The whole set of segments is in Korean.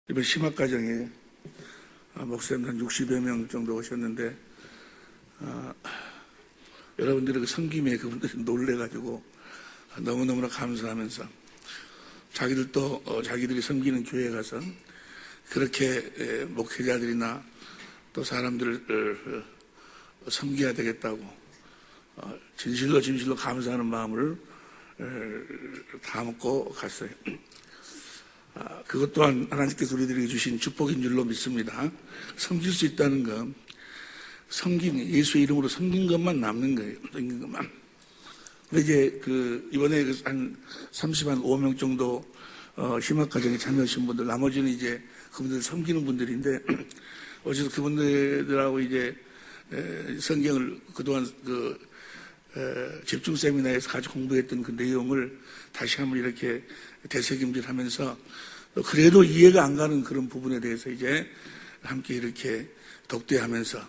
이번 심화과정에 목사님 한 60여 명 정도 오셨는데 여러분들의 그 섬김에 그분들이 놀래가지고 너무너무나 감사하면서 자기들도 자기들이 섬기는 교회에 가서 그렇게 목회자들이나 또 사람들을 섬겨야 되겠다고 진실로 감사하는 마음을 담고 갔어요. 그것 또한 하나님께서 우리들에게 주신 축복인 줄로 믿습니다. 섬길 수 있다는 건 예수의 이름으로 섬긴 것만 남는 거예요. 섬긴 것만. 근데 이제 이번에 한 35명 정도 심화과정에 참여하신 분들, 나머지는 이제 그분들 섬기는 분들인데, 어제도 그분들하고 이제 성경을 그동안 집중 세미나에서 같이 공부했던 그 내용을 다시 한번 이렇게 되새김질 하면서 그래도 이해가 안 가는 그런 부분에 대해서 이제 함께 이렇게 독대하면서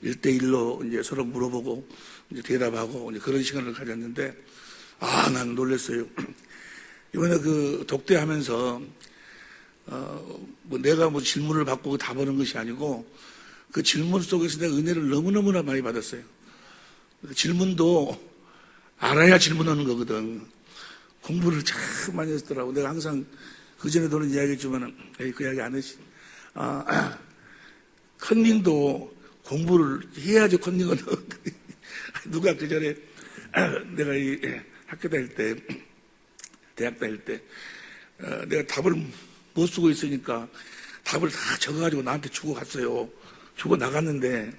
1대1로 이제 서로 물어보고 이제 대답하고 이제 그런 시간을 가졌는데, 난 놀랐어요. 이번에 독대하면서, 내가 질문을 받고 답하는 것이 아니고 그 질문 속에서 내가 은혜를 너무너무나 많이 받았어요. 그 질문도 알아야 질문하는 거거든. 공부를 참 많이 했더라고. 내가 항상 그전에도는 이야기했지만, 그 이야기 안 했지. 컨닝도 공부를 해야지 컨닝은. 누가 그전에, 내가 이 학교 다닐 때, 대학 다닐 때, 내가 답을 못 쓰고 있으니까 답을 다 적어가지고 나한테 주고 갔어요. 주고 나갔는데,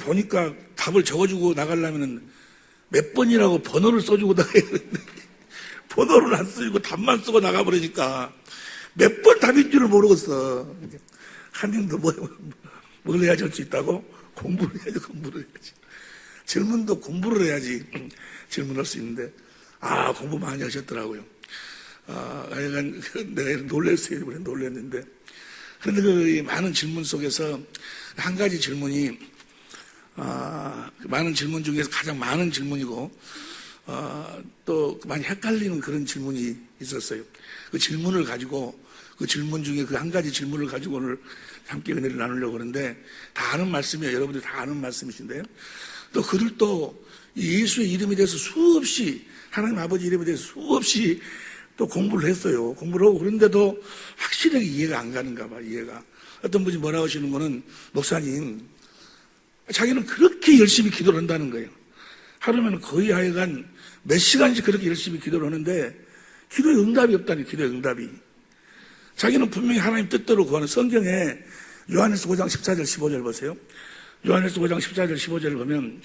보니까 답을 적어주고 나가려면 몇 번이라고 번호를 써주고 나가야 되는데, 번호를 안 쓰고 답만 쓰고 나가버리니까 몇 번 답인 줄을 모르겠어. 한님도 뭘 해야지 할 수 있다고? 공부를 해야지. 질문도 공부를 해야지 질문할 수 있는데, 공부 많이 하셨더라고요. 하여간 내가 놀랐어요. 이번에 놀랐는데. 그런데 그 많은 질문 속에서 한 가지 질문이, 많은 질문 중에서 가장 많은 질문이고, 또 많이 헷갈리는 그런 질문이 있었어요. 그 질문을 가지고, 그 질문 중에 그 한 가지 질문을 가지고 오늘 함께 은혜를 나누려고 하는데, 다 아는 말씀이에요. 여러분들이 다 아는 말씀이신데요. 또 그들도 예수의 이름에 대해서 수없이, 하나님 아버지 이름에 대해서 수없이 또 공부를 했어요. 공부를 하고 그런데도 확실하게 이해가 안 가는가 봐, 이해가. 어떤 분이 뭐라고 하시는 거는, 목사님, 자기는 그렇게 열심히 기도를 한다는 거예요. 하루면 거의 하여간 몇 시간씩 그렇게 열심히 기도를 하는데 기도에 응답이 없다니, 기도에 응답이. 자기는 분명히 하나님 뜻대로 구하는, 성경에 요한일서 5장 14절 15절 보세요. 요한일서 5장 14절 15절을 보면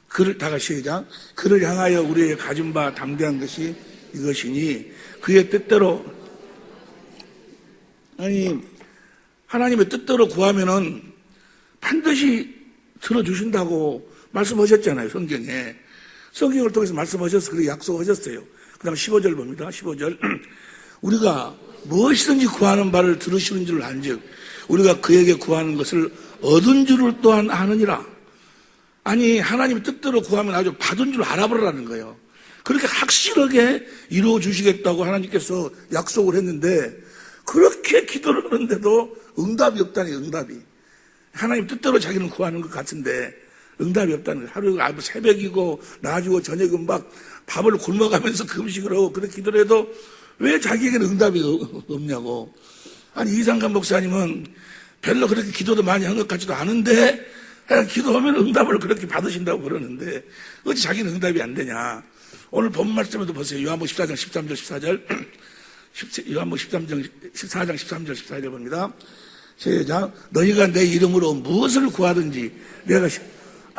그를 다 같이 시작. 그를 향하여 우리의 가진 바 담대한 것이 이것이니 그의 뜻대로, 하나님의 뜻대로 구하면은 반드시 들어주신다고 말씀하셨잖아요. 성경을 통해서 말씀하셔서 그렇게 약속하셨어요. 그 다음 15절 봅니다. 15절. 우리가 무엇이든지 구하는 바를 들으시는 줄 안즉 우리가 그에게 구하는 것을 얻은 줄을 또한 아느니라. 하나님의 뜻대로 구하면 아주 받은 줄 알아보라는 거예요. 그렇게 확실하게 이루어 주시겠다고 하나님께서 약속을 했는데, 그렇게 기도를 하는데도 응답이 없다니, 응답이. 하나님 뜻대로 자기는 구하는 것 같은데 응답이 없다는 거예요. 하루가 새벽이고 낮이고 저녁은 막 밥을 굶어가면서 금식을 하고 그렇게 기도를 해도 왜 자기에게는 응답이 없냐고. 이상관 목사님은 별로 그렇게 기도도 많이 한 것 같지도 않은데 기도하면 응답을 그렇게 받으신다고 그러는데 어찌 자기는 응답이 안 되냐. 오늘 본 말씀에도 보세요. 요한복음 14장 13절 14절. 요한복음 14장 13절 14절 봅니다. 시작. 너희가 내 이름으로 무엇을 구하든지 내가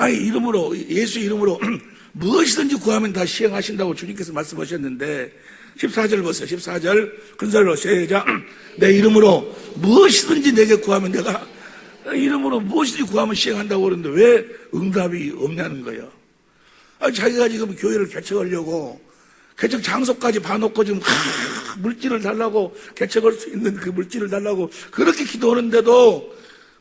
이름으로, 예수 이름으로 무엇이든지 구하면 다 시행하신다고 주님께서 말씀하셨는데, 14절 보세요. 14절 큰소리로 시작. 내 이름으로 무엇이든지 내게 구하면 내가 이름으로 무엇이든지 구하면 시행한다고 그러는데 왜 응답이 없냐는 거예요. 자기가 지금 교회를 개척하려고 개척 장소까지 봐놓고 지금 물질을 달라고, 개척할 수 있는 그 물질을 달라고 그렇게 기도하는데도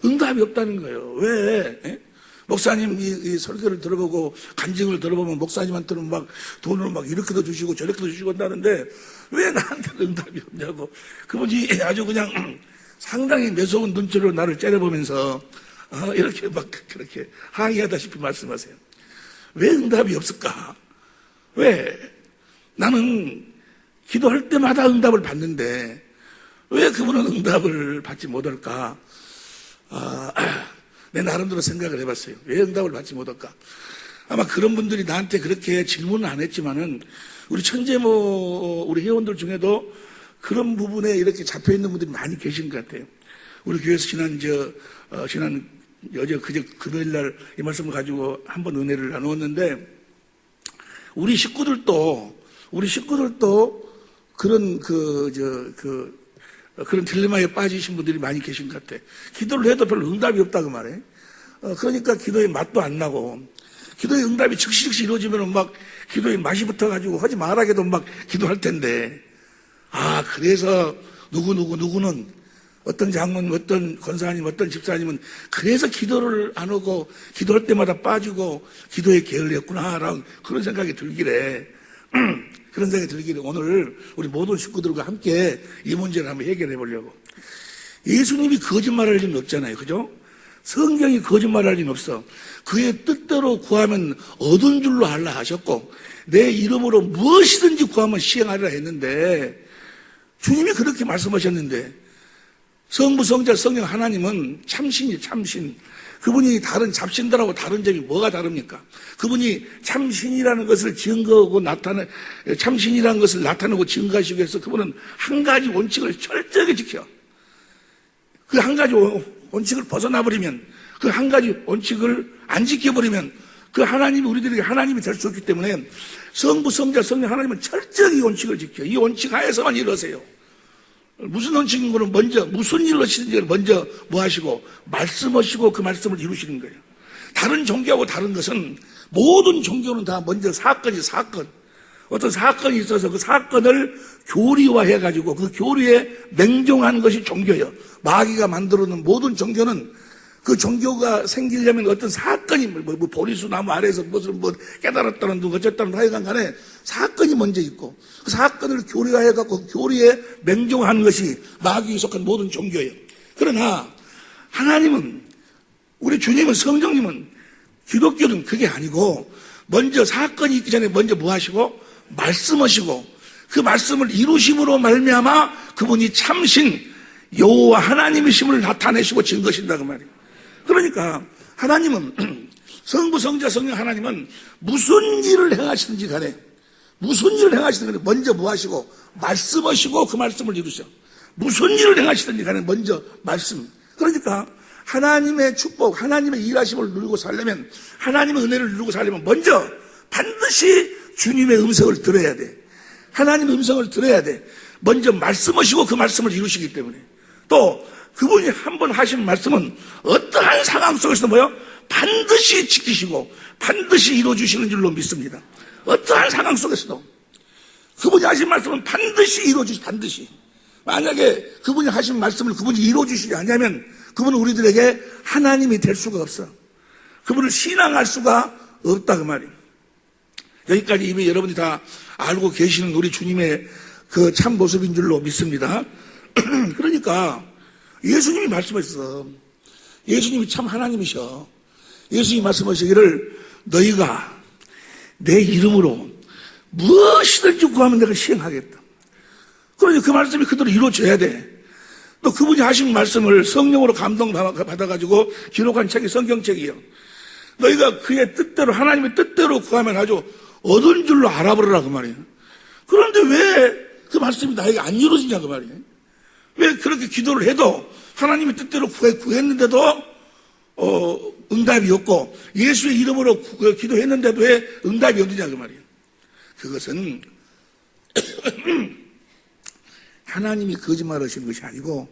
응답이 없다는 거예요. 왜? 목사님 이 설교를 들어보고 간증을 들어보면 목사님한테는 막 돈을 막 이렇게도 주시고 저렇게도 주시고 한다는데 왜 나한테는 응답이 없냐고. 그분이 아주 그냥 상당히 매서운 눈초리로 나를 째려보면서 이렇게 막 그렇게 항의하다시피 말씀하세요. 왜 응답이 없을까? 왜? 나는 기도할 때마다 응답을 받는데 왜 그분은 응답을 받지 못할까? 내 나름대로 생각을 해봤어요. 왜 응답을 받지 못할까? 아마 그런 분들이 나한테 그렇게 질문은 안 했지만은 우리 천재모 우리 회원들 중에도 그런 부분에 이렇게 잡혀 있는 분들이 많이 계신 것 같아요. 우리 교회에서 지난 그제 금요일 날 이 말씀을 가지고 한번 은혜를 나누었는데 우리 식구들도 그런 그런 딜레마에 빠지신 분들이 많이 계신 것 같아. 기도를 해도 별로 응답이 없다고 말해. 그러니까 기도의 맛도 안 나고, 기도의 응답이 즉시 이루어지면 막 기도의 맛이 붙어가지고 하지 말아게도 막 기도할 텐데. 그래서 누구는 어떤 장로님, 어떤 권사님, 어떤 집사님은 그래서 기도를 안 하고 기도할 때마다 빠지고 기도에 게을렸구나라는 그런 생각이 들기래. 그런 생각이 들기를 오늘 우리 모든 식구들과 함께 이 문제를 한번 해결해 보려고. 예수님이 거짓말할 리는 없잖아요. 그죠? 성경이 거짓말할 리는 없어. 그의 뜻대로 구하면 얻은 줄로 알라 하셨고 내 이름으로 무엇이든지 구하면 시행하리라 했는데 주님이 그렇게 말씀하셨는데 성부, 성자, 성령 하나님은 참신이 참신. 그분이 다른 잡신들하고 다른 점이 뭐가 다릅니까? 그분이 참신이라는 것을 증거하고 참신이라는 것을 나타내고 증거하시기 위해서 그분은 한 가지 원칙을 철저하게 지켜. 그 한 가지 원칙을 벗어나버리면, 그 한 가지 원칙을 안 지켜버리면 그 하나님이 우리들에게 하나님이 될 수 없기 때문에 성부, 성자, 성령 하나님은 철저히 이 원칙을 지켜. 이 원칙 하에서만 일하세요. 무슨 원칙인 거는 먼저 무슨 일을 하시든지 먼저 뭐 하시고 말씀하시고 그 말씀을 이루시는 거예요. 다른 종교하고 다른 것은 모든 종교는 다 먼저 사건. 어떤 사건이 있어서 그 사건을 교리화해 가지고 그 교리에 맹종한 것이 종교예요. 마귀가 만들어 놓은 모든 종교는 그 종교가 생기려면 어떤 사건이 뭐 보리수 나무 아래에서 무슨 깨달았다는 둥 어쨌다는 하여간 간에 사건이 먼저 있고 그 사건을 교리화해 갖고 그 교리에 맹종하는 것이 마귀에 속한 모든 종교예요. 그러나 하나님은 우리 주님은 성령님은 기독교는 그게 아니고 먼저 사건이 있기 전에 먼저 뭐 하시고 말씀하시고 그 말씀을 이루심으로 말미암아 그분이 참신 여호와 하나님이심을 나타내시고 증거하신다 그 말이에요. 그러니까 하나님은 성부, 성자, 성령 하나님은 무슨 일을 행하시든지 간에 먼저 뭐 하시고 말씀하시고 그 말씀을 이루셔. 무슨 일을 행하시든지 간에 먼저 말씀. 그러니까 하나님의 축복, 하나님의 일하심을 누리고 살려면 하나님의 은혜를 누리고 살려면 먼저 반드시 주님의 음성을 들어야 돼. 하나님의 음성을 들어야 돼. 먼저 말씀하시고 그 말씀을 이루시기 때문에. 또 그분이 한번 하신 말씀은 어떠한 상황 속에서도 반드시 지키시고 반드시 이루어주시는 줄로 믿습니다. 어떠한 상황 속에서도 그분이 하신 말씀은 반드시 반드시. 만약에 그분이 하신 말씀을 그분이 이루어주시지 않으면 그분은 우리들에게 하나님이 될 수가 없어. 그분을 신앙할 수가 없다 그 말이에요. 여기까지 이미 여러분이 다 알고 계시는 우리 주님의 그 참 모습인 줄로 믿습니다. 그러니까 예수님이 말씀하셨어. 예수님이 참 하나님이셔. 예수님이 말씀하시기를 너희가 내 이름으로 무엇이든지 구하면 내가 시행하겠다. 그러니 그 말씀이 그대로 이루어져야 돼. 또 그분이 하신 말씀을 성령으로 감동받아가지고 기록한 책이 성경책이에요. 너희가 그의 뜻대로 하나님의 뜻대로 구하면 아주 얻은 줄로 알아버리라 그 말이에요. 그런데 왜 그 말씀이 나에게 안 이루어지냐 그 말이에요. 왜 그렇게 기도를 해도 하나님의 뜻대로 구했는데도 응답이 없고 예수의 이름으로 기도했는데도 왜 응답이 없느냐 그 말이에요. 그것은 하나님이 거짓말하신 것이 아니고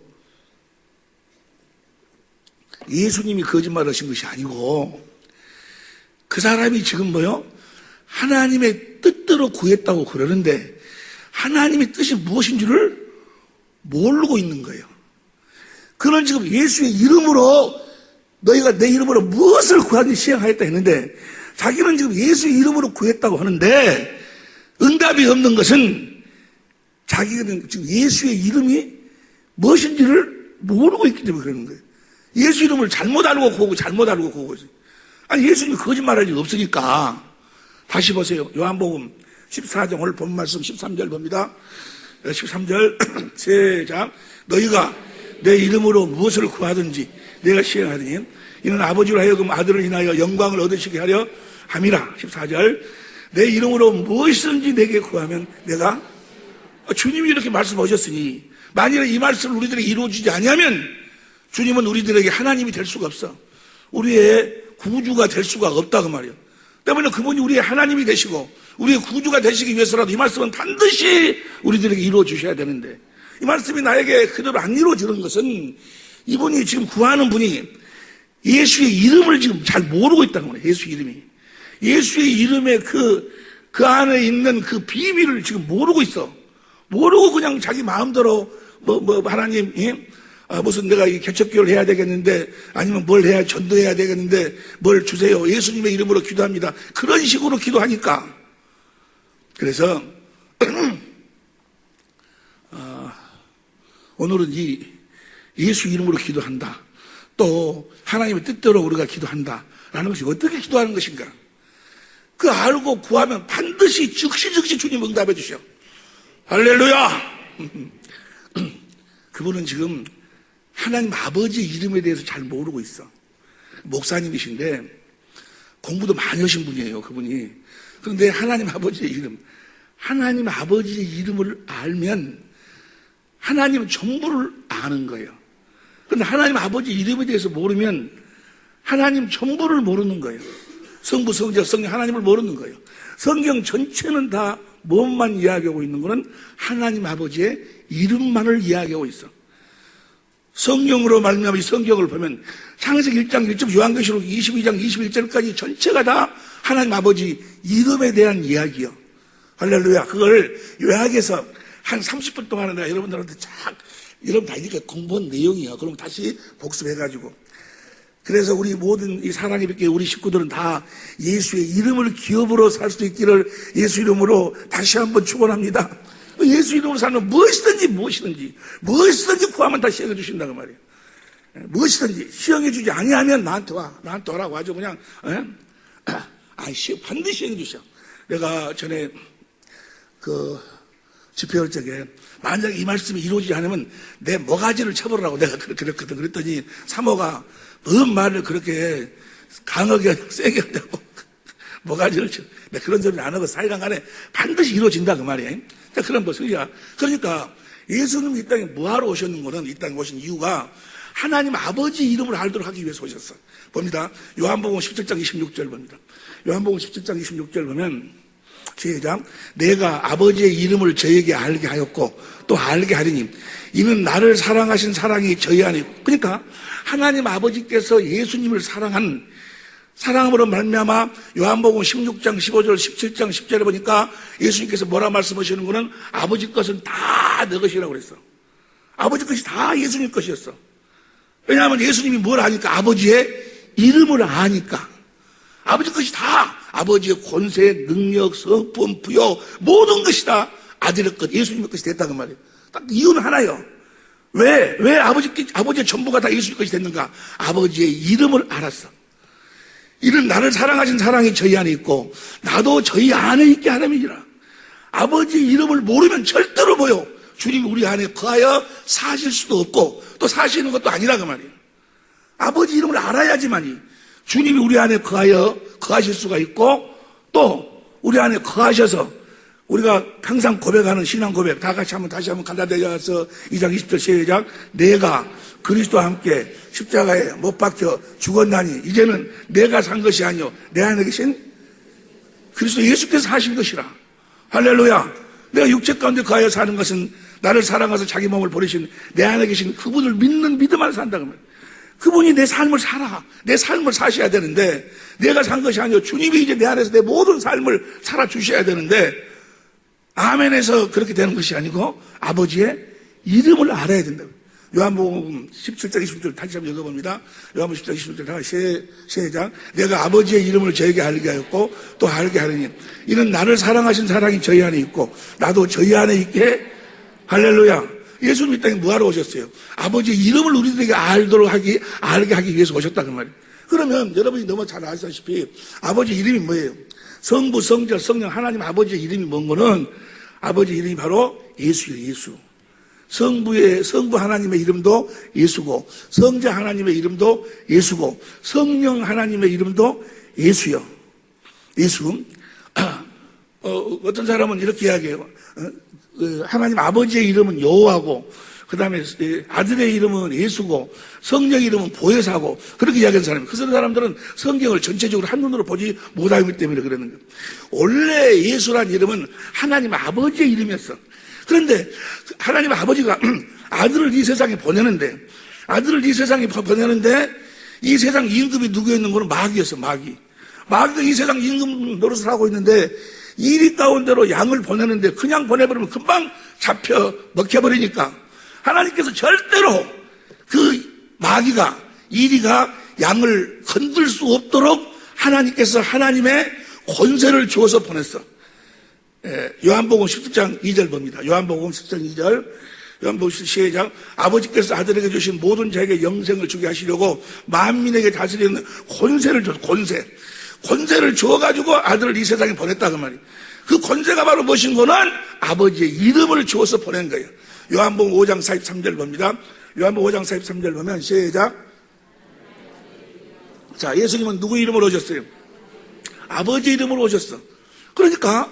예수님이 거짓말하신 것이 아니고 그 사람이 지금 하나님의 뜻대로 구했다고 그러는데 하나님의 뜻이 무엇인지를 모르고 있는 거예요. 그는 지금 예수의 이름으로 너희가 내 이름으로 무엇을 구하든지 시행하겠다 했는데 자기는 지금 예수의 이름으로 구했다고 하는데 응답이 없는 것은 자기는 지금 예수의 이름이 무엇인지를 모르고 있기 때문에 그러는 거예요. 예수 이름을 잘못 알고 구하고 잘못 알고 구하고 있어요. 아니 예수님이 거짓말할 일 없으니까. 다시 보세요. 요한복음 14장 오늘 본 말씀 13절 봅니다. 13절 시작. 너희가 내 이름으로 무엇을 구하든지 내가 시행하더니 이는 아버지로 하여금 아들을 인하여 영광을 얻으시게 하려 함이라. 14절 내 이름으로 무엇이든지 내게 구하면 내가 주님이 이렇게 말씀하셨으니 만일에 이 말씀을 우리들에게 이루어지지 않으면 주님은 우리들에게 하나님이 될 수가 없어. 우리의 구주가 될 수가 없다 그 말이에요. 때문에 그분이 우리의 하나님이 되시고 우리의 구주가 되시기 위해서라도 이 말씀은 반드시 우리들에게 이루어 주셔야 되는데 이 말씀이 나에게 그대로 안 이루어지는 것은 이분이 지금 구하는 분이 예수의 이름을 지금 잘 모르고 있다는 거예요. 예수 이름이. 예수의 이름의 그 안에 있는 그 비밀을 지금 모르고 있어. 모르고 그냥 자기 마음대로 하나님, 무슨 내가 이 개척교를 해야 되겠는데 아니면 뭘 해야 전도해야 되겠는데 뭘 주세요. 예수님의 이름으로 기도합니다. 그런 식으로 기도하니까. 그래서 오늘은 이 예수 이름으로 기도한다. 또 하나님의 뜻대로 우리가 기도한다라는 것이 어떻게 기도하는 것인가? 그 알고 구하면 반드시 즉시 주님 응답해 주셔. 할렐루야! 그분은 지금 하나님 아버지의 이름에 대해서 잘 모르고 있어. 목사님이신데 공부도 많이 하신 분이에요, 그분이. 그런데 하나님 아버지의 이름, 하나님 아버지의 이름을 알면 하나님은 전부를 아는 거예요. 그런데 하나님 아버지 이름에 대해서 모르면 하나님 전부를 모르는 거예요. 성부, 성자, 성령 하나님을 모르는 거예요. 성경 전체는 다 무엇만 이야기하고 있는 거는 하나님 아버지의 이름만을 이야기하고 있어. 성경으로 말미암아 이 성경을 보면 창세기 1장 1절, 요한계시록 22장 21절까지 전체가 다 하나님 아버지 이름에 대한 이야기요. 할렐루야. 그걸 요약해서 한 30분 동안에 내가 여러분들한테 여러분 다 이렇게 공부한 내용이에요. 그럼 다시 복습해가지고. 그래서 우리 모든 이 사랑의 빛교회 우리 식구들은 다 예수의 이름을 기업으로 살 수 있기를 예수 이름으로 다시 한번 축원합니다. 예수 이름으로 살면 무엇이든지 구하면 다 시행해 주신다고 말이에요. 무엇이든지 시행해 주지 아니하면 나한테 오라고 하죠. 그냥 반드시 시행해 주셔. 내가 전에 집회할 적에 만약에 이 말씀이 이루어지지 않으면 내 모가지를 쳐버리라고 내가 그랬거든. 그랬더니 사모가 뭔 말을 그렇게 강하게 세게 한다고 모가지를 쳐. 내가 그런 소리를 안 하고 사이랑 간에 반드시 이루어진다 그 말이에요. 자, 그런 것이야. 그러니까 예수님이 이 땅에 뭐하러 오셨는 거는 이 땅에 오신 이유가 하나님 아버지 이름을 알도록 하기 위해서 오셨어. 봅니다. 요한복음 17장 26절 봅니다. 요한복음 17장 26절 보면 시작. 내가 아버지의 이름을 저에게 알게 하였고 또 알게 하리니 이는 나를 사랑하신 사랑이 저희 안에 있고. 그러니까 하나님 아버지께서 예수님을 사랑함으로 말미암아 요한복음 16장 15절 17장 10절에 보니까 예수님께서 뭐라 말씀하시는 거는 아버지 것은 다 내 것이라고 그랬어. 아버지 것이 다 예수님 것이었어. 왜냐하면 예수님이 뭘 아니까 아버지의 이름을 아니까 아버지 것이 다 아버지의 권세, 능력, 성품, 부여 모든 것이 다 아들의 것, 예수님의 것이 됐다는 말이에요. 딱 이유는 하나요. 왜 아버지의 전부가 다 예수님 것이 됐는가? 아버지의 이름을 알았어. 이는 나를 사랑하신 사랑이 저희 안에 있고 나도 저희 안에 있게 하려니라. 아버지의 이름을 모르면 절대로 주님이 우리 안에 거하여 사실 수도 없고 또 사시는 것도 아니라고 말이에요. 아버지 이름을 알아야지만이 주님이 우리 안에 거하실 수가 있고 또 우리 안에 거하셔서 우리가 항상 고백하는 신앙 고백 다 같이 다시 한번 갈라디아서 2장 20절 시작. 내가 그리스도와 함께 십자가에 못 박혀 죽었나니 이제는 내가 산 것이 아니요 내 안에 계신 그리스도 예수께서 하신 것이라. 할렐루야. 내가 육체 가운데 거하여 사는 것은 나를 사랑해서 자기 몸을 버리신 내 안에 계신 그분을 믿는 믿음 안에 산다고 말이에요. 그분이 내 삶을 살아. 내 삶을 사셔야 되는데 내가 산 것이 아니요 주님이 이제 내 안에서 내 모든 삶을 살아주셔야 되는데 아멘에서 그렇게 되는 것이 아니고 아버지의 이름을 알아야 된다고. 요한복음 17장 20절 다시 한번 읽어봅니다. 요한복음 17장 20절 다시 시작. 내가 아버지의 이름을 저에게 알게 하였고 또 알게 하리니 이는 나를 사랑하신 사랑이 저희 안에 있고 나도 저희 안에 있게 할렐루야. 예수님 이 땅에 뭐하러 오셨어요? 아버지의 이름을 우리들에게 알게 하기 위해서 오셨다 그 말이에요. 그러면 여러분이 너무 잘 아시다시피 아버지 이름이 뭐예요? 성부, 성자, 성령 하나님 아버지의 이름이 뭔 거는 아버지 이름이 바로 예수예요. 예수. 성부 하나님의 이름도 예수고 성자 하나님의 이름도 예수고 성령 하나님의 이름도 예수요. 예수. 어떤 사람은 이렇게 이야기해요. 하나님 아버지의 이름은 여호와고 그 다음에 아들의 이름은 예수고 성령의 이름은 보혜사고 그렇게 이야기하는 사람이에요. 그 사람들은 성경을 전체적으로 한눈으로 보지 못하기 때문에 그러는 거예요. 원래 예수란 이름은 하나님 아버지의 이름이었어. 그런데 하나님 아버지가 아들을 이 세상에 보내는데 이 세상 임금이 누구였는 거는 마귀였어. 마귀가 이 세상 임금 노릇을 하고 있는데 이리 가운데로 양을 보내는데 그냥 보내버리면 금방 잡혀 먹혀버리니까 하나님께서 절대로 그 마귀가 이리가 양을 건들 수 없도록 하나님께서 하나님의 권세를 주어서 보냈어. 요한복음 17장 2절 봅니다. 요한복음 17장 2절 요한복음 시작. 아버지께서 아들에게 주신 모든 자에게 영생을 주게 하시려고 만민에게 다스리는 권세를 줬어. 권세를 줘가지고 아들을 이 세상에 보냈다 그 말이에요. 그 권세가 바로 무엇인 거는 아버지의 이름을 주어서 보낸 거예요. 요한복음 5장 43절 봅니다. 요한복음 5장 43절 보면 시작. 자, 예수님은 누구 이름으로 오셨어요? 아버지 이름으로 오셨어. 그러니까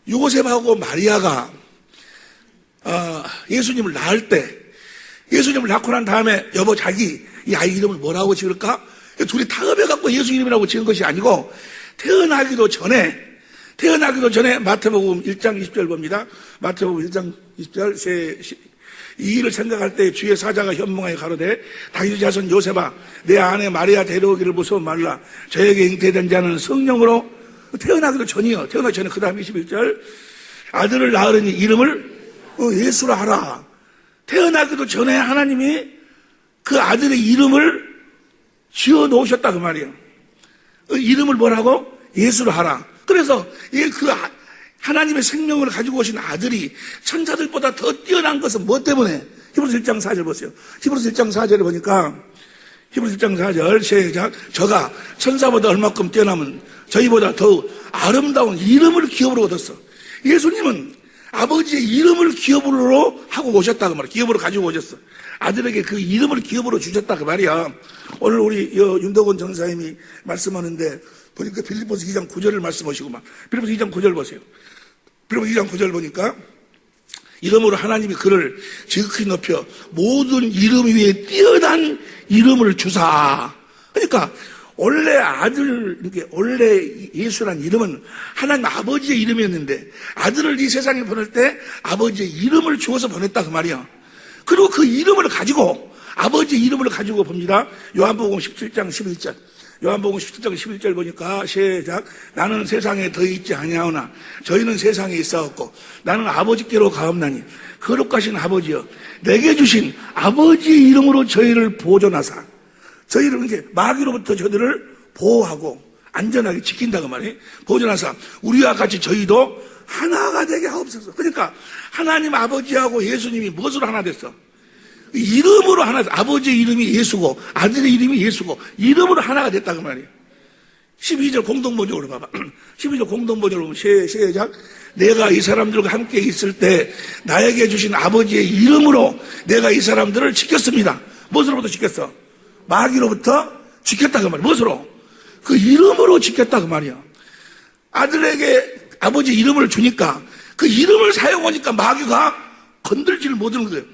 요셉하고 마리아가 예수님을 낳을 때 예수님을 낳고 난 다음에 여보 자기 이 아이 이름을 뭐라고 지을까? 둘이 타협해갖고 예수 이름이라고 지은 것이 아니고 태어나기도 전에 마태복음 1장 20절 봅니다. 마태복음 1장 20절 이 일을 생각할 때 주의 사자가 현몽하여 가로되 다윗의 자손 요셉아 내 아내 마리아 데려오기를 무서워 말라. 저에게 잉태된 자는 성령으로 태어나기도 전이요. 태어나기 전에 그 다음 21절 아들을 낳으려니 이름을 예수라 하라. 태어나기도 전에 하나님이 그 아들의 이름을 지어 놓으셨다 그 말이에요. 이름을 뭐라고? 예수라 하라. 그래서 그 하나님의 생명을 가지고 오신 아들이 천사들보다 더 뛰어난 것은 뭐 때문에? 히브리서 1장 4절 보세요. 히브리서 1장 4절에 보니까 히브리서 1장 4절 시작. 저가 천사보다 얼마큼 뛰어나면 저희보다 더 아름다운 이름을 기업으로 얻었어. 예수님은 아버지의 이름을 기업으로 하고 오셨다 그 말이야. 기업으로 가지고 오셨어. 아들에게 그 이름을 기업으로 주셨다 그 말이야. 오늘 우리 윤덕원 전사님이 말씀하는데 보니까 빌립보서 2장 9절을 말씀하시고만. 빌립보서 2장 9절 보세요. 빌립보서 2장 9절 보니까 이름으로 하나님이 그를 지극히 높여 모든 이름 위에 뛰어난 이름을 주사. 그러니까 원래 원래 예수란 이름은 하나님 아버지의 이름이었는데 아들을 이 세상에 보낼 때 아버지의 이름을 주어서 보냈다 그 말이야. 그리고 그 이름을 가지고 아버지의 이름을 가지고 봅니다. 요한복음 17장 11절. 요한복음 17장 11절 보니까 시작. 나는 세상에 더 있지 아니하오나 저희는 세상에 있사옵고 나는 아버지께로 가옵나니 거룩하신 아버지여 내게 주신 아버지의 이름으로 저희를 보존하사 저희를 이렇게 마귀로부터 저들을 보호하고 안전하게 지킨다고 말해. 보존하사 우리와 같이 저희도 하나가 되게 하옵소서. 그러니까 하나님 아버지하고 예수님이 무엇으로 하나 됐어? 이름으로 하나, 아버지의 이름이 예수고 아들의 이름이 예수고 이름으로 하나가 됐다고 말이에요. 12절 공동번역으로 봐봐. 12절 공동번역으로 보면 시작. 내가 이 사람들과 함께 있을 때 나에게 주신 아버지의 이름으로 내가 이 사람들을 지켰습니다. 무엇으로부터 지켰어? 마귀로부터 지켰다 그 말이야. 무엇으로? 그 이름으로 지켰다 그 말이야. 아들에게 아버지 이름을 주니까 그 이름을 사용하니까 마귀가 건들지를 못하는 거예요.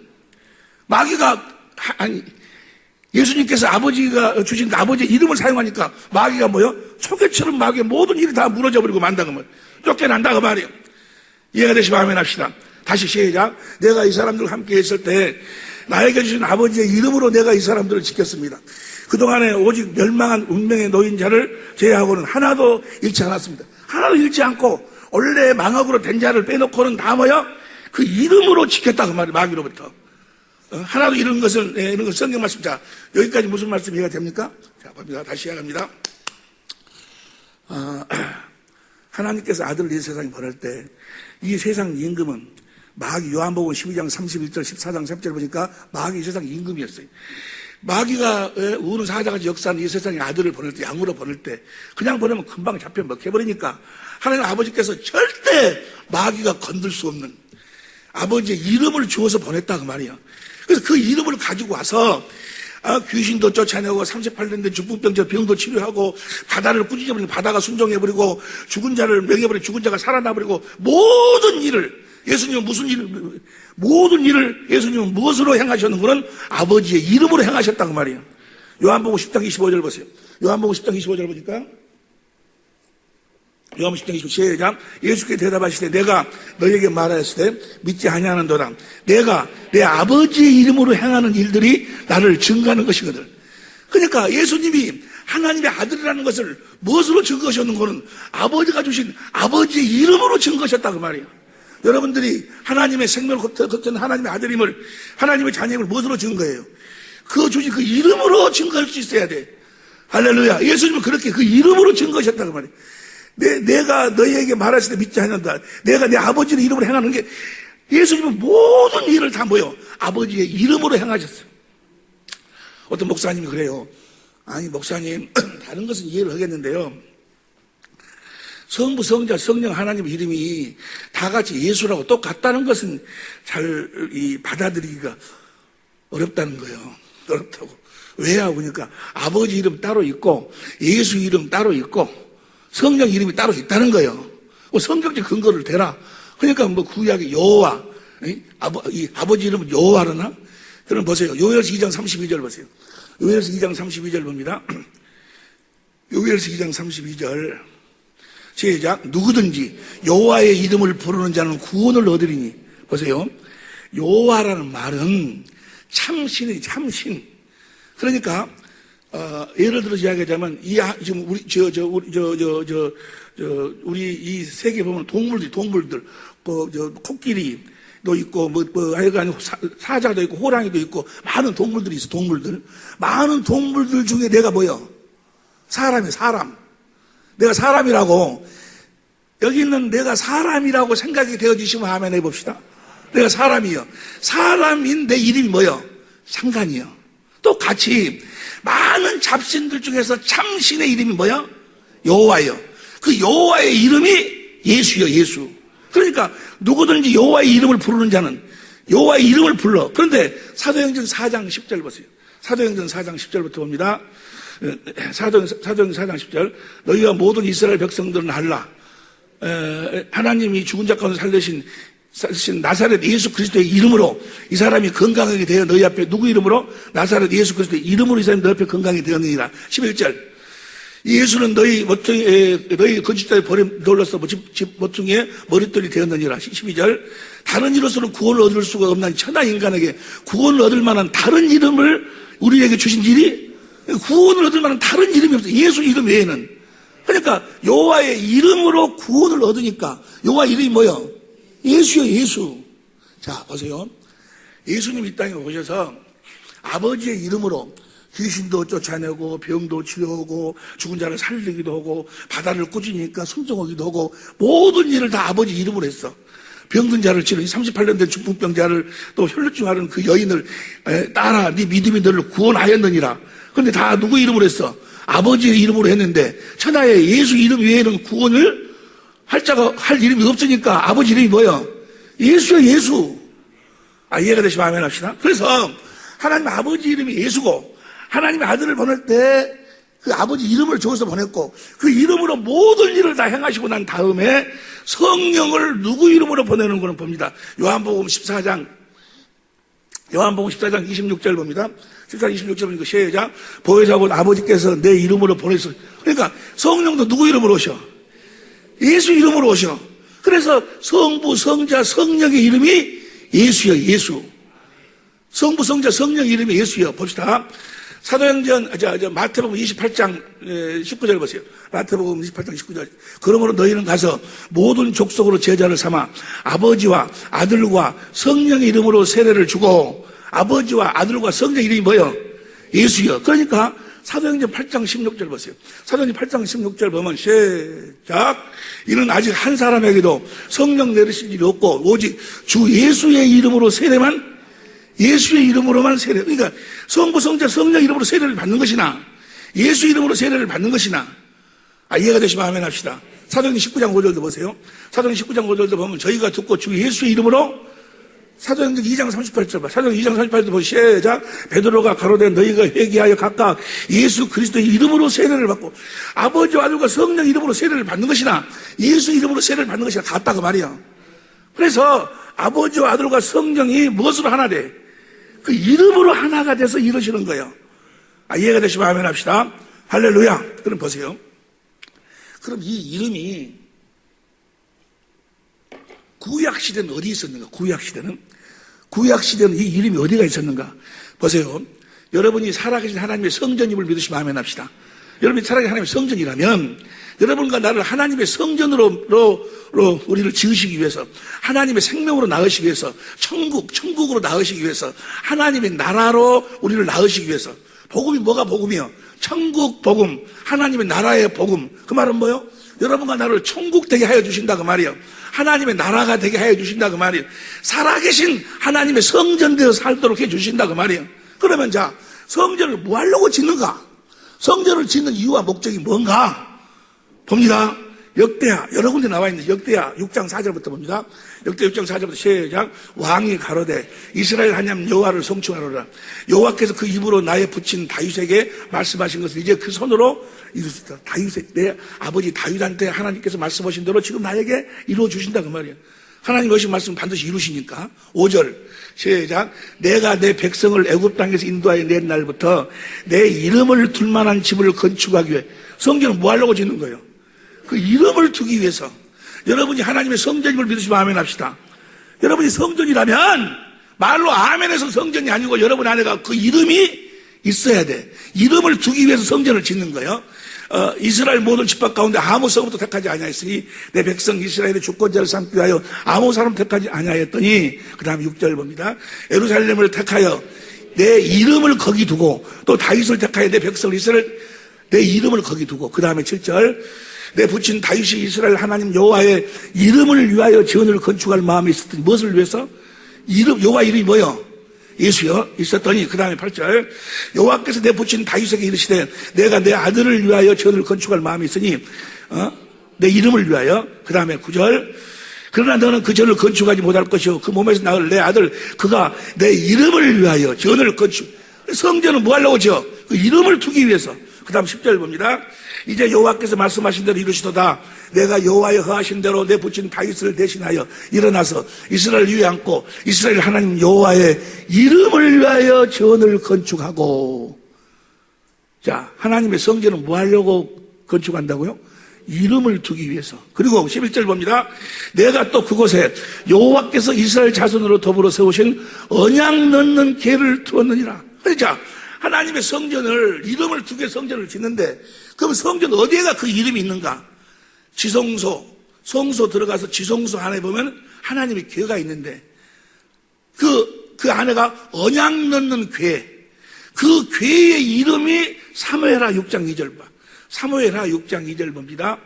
마귀가 예수님께서 아버지가 주신 아버지의 이름을 사용하니까 마귀가 뭐요? 초계처럼 마귀의 모든 일이 다 무너져 버리고 만다고 말이에요. 쫓겨난다 그 말이에요. 이해가 되시면 아멘 합시다. 다시 시작. 내가 이 사람들과 함께 있을 때 나에게 주신 아버지의 이름으로 내가 이 사람들을 지켰습니다. 그동안에 오직 멸망한 운명에 놓인 자를 제외하고는 하나도 잃지 않았습니다. 하나도 잃지 않고 원래 망역으로 된 자를 빼놓고는 다 뭐요? 그 이름으로 지켰다 그 말이에요. 마귀로부터. 하나도 이런 걸 성경 말씀. 자, 여기까지 무슨 말씀 이해가 됩니까? 자, 봅니다. 다시 시작합니다. 하나님께서 아들을 이 세상에 보낼 때, 이 세상 임금은 마귀, 요한복음 12장 31절, 14장 3절 보니까 마귀 세상 임금이었어요. 마귀가 우는 사자같이 역사하는 이 세상에 아들을 보낼 때, 양으로 보낼 때, 그냥 보내면 금방 잡혀 먹혀버리니까 하나님 아버지께서 절대 마귀가 건들 수 없는 아버지의 이름을 주어서 보냈다 그 말이야. 그래서 그 이름을 가지고 와서 귀신도 쫓아내고 38년 된 중풍병자 병도 치료하고 바다를 꾸짖어버리고 바다가 순종해버리고 죽은 자를 먹여버리고 죽은 자가 살아나버리고 모든 일을 모든 일을 예수님은 무엇으로 행하셨는가는 아버지의 이름으로 행하셨다고 말이에요. 요한복음 10장 25절 보세요. 요한복음 10장 25절 보니까 요한복음 10장 25절 시작. 예수께서 대답하시되 내가 너에게 말하였을 때 믿지 아니하는도다. 내가 내 아버지의 이름으로 행하는 일들이 나를 증거하는 것이거든. 그러니까 예수님이 하나님의 아들이라는 것을 무엇으로 증거하셨는가는 아버지가 주신 아버지의 이름으로 증거하셨다고 말이에요. 여러분들이 하나님의 생명을 걷는 하나님의 아들임을, 하나님의 자녀임을 무엇으로 증거해요? 그 주신 그 이름으로 증거할 수 있어야 돼. 할렐루야. 예수님은 그렇게 그 이름으로 증거하셨다고 말이에요. 내가 너희에게 말했을 때 믿지 않는다. 내가 내 아버지의 이름으로 행하는 게, 예수님은 모든 일을 다 뭐요? 아버지의 이름으로 행하셨어요. 어떤 목사님이 그래요. 아니, 목사님, 다른 것은 이해를 하겠는데요. 성부, 성자, 성령 하나님의 이름이 다 같이 예수라고 똑같다는 것은 잘 받아들이기가 어렵다는 거예요. 어렵다고. 왜요? 그러니까 아버지 이름 따로 있고 예수 이름 따로 있고 성령 이름이 따로 있다는 거예요. 성경적 근거를 대라. 그러니까 뭐 구약의 여호와, 아버지 이름은 여호와라나? 그럼 보세요. 요엘서 2장 32절 보세요. 요엘서 2장 32절 봅니다. 요엘서 2장 32절. 시작. 누구든지 여호와의 이름을 부르는 자는 구원을 얻으리니. 보세요. 여호와라는 말은 참신이 참신. 그러니까 예를 들어서 이야기하자면 지금 우리 이 세계 보면 동물들 코끼리도 있고 하여간 사자도 있고 호랑이도 있고 많은 동물들이 있어. 많은 동물들 중에 내가 뭐요? 사람. 내가 사람이라고, 여기 있는 내가 사람이라고 생각이 되어지시면 아멘 해봅시다. 내가 사람이요. 사람인 내 이름이 뭐요? 상관이요. 똑같이 많은 잡신들 중에서 참신의 이름이 뭐요? 여호와요. 그 여호와의 이름이 예수요, 예수. 그러니까 누구든지 여호와의 이름을 부르는 자는 여호와의 이름을 불러. 그런데 사도행전 4장 10절 보세요. 사도행전 4장 10절부터 봅니다. 사도행전 4장 10절. 너희와 모든 이스라엘 백성들은 알라. 하나님이 죽은 자 가운데 살리신 나사렛 예수 그리스도의 이름으로 이 사람이 건강하게 되어 너희 앞에, 누구 이름으로? 나사렛 예수 그리스도의 이름으로 이 사람이 너희 앞에 건강하게 되었느니라. 11절. 예수는 너희 거짓자의 버림 돌로서 집 모퉁이에 머릿돌이 되었느니라. 12절. 다른 이로서는 구원을 얻을 수가 없는 천하 인간에게 구원을 얻을 만한 다른 이름을 우리에게 주신 일이, 구원을 얻을 만한 다른 이름이 없어요. 예수 이름 외에는. 그러니까 여호와의 이름으로 구원을 얻으니까 여호와 이름이 뭐예요? 예수요, 예수. 자, 보세요. 예수님 이 땅에 오셔서 아버지의 이름으로 귀신도 쫓아내고 병도 치료하고 죽은 자를 살리기도 하고 바다를 꾸짖으니까 순종하기도 하고 모든 일을 다 아버지 이름으로 했어. 병든 자를 치료, 38년 된 중풍병자를 또 혈루증 앓은 그 여인을 따라 네 믿음이 너를 구원하였느니라. 그런데 다 누구 이름으로 했어? 아버지의 이름으로 했는데 천하에 예수 이름 외에는 구원을 할 이름이 없으니까 아버지 이름이 뭐야? 예수야, 예수. 이해가 되시면 아멘 합시다. 그래서 하나님 아버지 이름이 예수고 하나님의 아들을 보낼 때 그 아버지 이름을 줘서 보냈고 그 이름으로 모든 일을 다 행하시고 난 다음에 성령을 누구 이름으로 보내는 거는 봅니다. 요한복음 14장 26절 봅니다. 14장 26절 보니까 시작. 보혜사 곧 아버지께서 내 이름으로 보내서, 그러니까 성령도 누구 이름으로 오셔? 예수 이름으로 오셔. 그래서 성부, 성자, 성령의 이름이 예수여, 예수. 성부, 성자, 성령 이름이 예수여. 봅시다. 사도행전, 마태복음 28장 19절 보세요. 마태복음 28장 19절. 그러므로 너희는 가서 모든 족속으로 제자를 삼아 아버지와 아들과 성령의 이름으로 세례를 주고, 아버지와 아들과 성령 이름이 뭐요? 예수여. 그러니까 사도행전 8장 16절 보세요. 사도행전 8장 16절 보면 시작. 이는 아직 한 사람에게도 성령 내리실 일이 없고 오직 주 예수의 이름으로 세례만 예수의 이름으로만 세례. 그러니까 성부 성자 성령 이름으로 세례를 받는 것이나 예수 이름으로 세례를 받는 것이나 이해가 되시면 아멘 합시다. 사도행전 19장 5절도 보세요. 사도행전 19장 5절도 보면 저희가 듣고 주 예수의 이름으로 사도행전 2장 38절 봐. 사도행전 2장 38절 보면 시작. 베드로가 가로되 너희가 회개하여 각각 예수 그리스도의 이름으로 세례를 받고 아버지와 아들과 성령 이름으로 세례를 받는 것이나 예수 이름으로 세례를 받는 것이나 같다 그 말이야. 그래서 아버지와 아들과 성령이 무엇으로 하나 돼? 그 이름으로 하나가 돼서 이루시는 거예요. 이해가 되시면 아멘 합시다. 할렐루야. 그럼 보세요. 그럼 이 이름이 구약시대는 어디 있었는가? 구약시대는 이 이름이 어디가 있었는가? 보세요. 여러분이 살아계신 하나님의 성전임을 믿으시면 아멘 합시다. 여러분이 살아계신 하나님의 성전이라면 여러분과 나를 하나님의 성전으로 우리를 지으시기 위해서 하나님의 생명으로 낳으시기 위해서 천국으로 낳으시기 위해서 하나님의 나라로 우리를 낳으시기 위해서 복음이 뭐가 복음이요? 천국 복음, 하나님의 나라의 복음. 그 말은 뭐요? 여러분과 나를 천국 되게 하여 주신다 그 말이요. 하나님의 나라가 되게 하여 주신다 그 말이요. 살아계신 하나님의 성전 되어 살도록 해 주신다 그 말이요. 그러면 자, 성전을 뭐 하려고 짓는가? 성전을 짓는 이유와 목적이 뭔가? 봅니다. 역대하 여러 군데 나와 있는 역대하 6장 4절부터 봅니다. 역대 6장 4절부터 시작. 왕이 가로되 이스라엘 하나님 여호와를 송축하노라. 여호와께서 그 입으로 나의 붙인 다윗에게 말씀하신 것을 이제 그 손으로 이루셨다. 내 아버지 다윗한테 하나님께서 말씀하신 대로 지금 나에게 이루어 주신다 그 말이에요. 하나님 하신 말씀 반드시 이루시니까. 5절 시작. 내가 내 백성을 애굽 땅에서 인도하여 낸 날부터 내 이름을 둘 만한 집을 건축하기 위해 성전을 뭐 하려고 짓는 거예요? 그 이름을 두기 위해서. 여러분이 하나님의 성전임을 믿으시면 아멘 합시다. 여러분이 성전이라면 말로 아멘해서 성전이 아니고 여러분 안에가 그 이름이 있어야 돼. 이름을 두기 위해서 성전을 짓는 거예요. 이스라엘 모든 집합 가운데 아무 성부터 택하지 아니하였으니 내 백성 이스라엘의 주권자를 삼기 위하여 아무 사람 택하지 아니하였더니 그 다음 6절 봅니다. 예루살렘을 택하여 내 이름을 거기 두고 또 다윗을 택하여 내 백성 이스라엘 내 이름을 거기 두고 그 다음에 7절 내 붙인 다윗이 이스라엘 하나님 여호와의 이름을 위하여 전을 건축할 마음이 있었더니 무엇을 위해서? 여호와 이름이 뭐요? 예수여 있었더니 그 다음에 8절 여호와께서 내 붙인 다윗에게 이르시되 내가 내 아들을 위하여 전을 건축할 마음이 있으니 내 이름을 위하여 그 다음에 9절 그러나 너는 그 전을 건축하지 못할 것이요 그 몸에서 나을 내 아들 그가 내 이름을 위하여 전을 건축. 성전은 뭐 하려고 지어? 그 이름을 두기 위해서. 그 다음 10절 봅니다. 이제 여호와께서 말씀하신 대로 이루시도다. 내가 여호와의 허하신 대로 내 붙인 다윗을 대신하여 일어나서 이스라엘 위에 앉고 이스라엘 하나님 여호와의 이름을 위하여 전을 건축하고. 자, 하나님의 성전은 뭐 하려고 건축한다고요? 이름을 두기 위해서. 그리고 11절 봅니다. 내가 또 그곳에 여호와께서 이스라엘 자손으로 더불어 세우신 언약 넣는 궤를 두었느니라. 그러니까 하나님의 성전을 이름을 두게 성전을 짓는데 그럼 성전 어디에가 그 이름이 있는가? 지성소, 성소 들어가서 지성소 안에 보면 하나님의 궤가 있는데 그 안에가 언약 넣는 궤. 그 궤의 이름이 사무엘하 6장 2절 봐. 사무엘하 6장 2절 봅니다.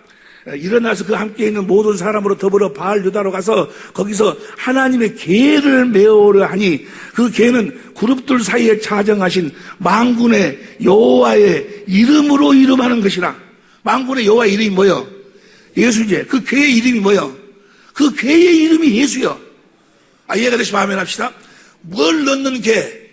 일어나서 그 함께 있는 모든 사람으로 더불어 바알 유다로 가서 거기서 하나님의 궤를 메우려 하니 그 궤는 그룹들 사이에 차정하신 만군의 여호와의 이름으로 이름하는 것이라. 만군의 여호와의 이름이 뭐요? 예수제. 그 궤의 이름이 뭐요? 그 궤의 이름이 예수요. 이해가 되시면 아멘 합시다. 뭘 넣는 궤?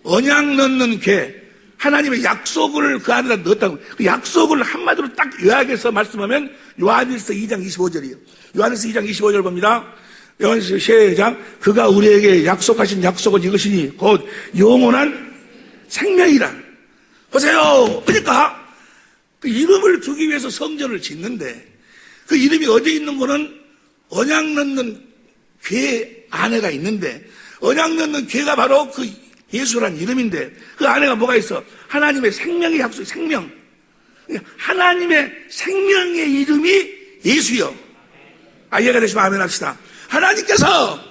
언약 넣는 궤. 하나님의 약속을 그 안에다 넣었다고. 그 약속을 한마디로 딱 요약해서 말씀하면 요한일서 2장 25절이에요. 요한일서 2장 25절 봅니다. 요한일서 시작. 그가 우리에게 약속하신 약속은 이것이니 곧 영원한 생명이라. 보세요. 그러니까 그 이름을 두기 위해서 성전을 짓는데 그 이름이 어디 있는 거는 언약 넣는 궤 안에가 있는데 언약 넣는 궤가 바로 그 예수란 이름인데 그 안에가 뭐가 있어? 하나님의 생명의 약속, 생명. 하나님의 생명의 이름이 예수요. 이해가 되시면 아멘 합시다. 하나님께서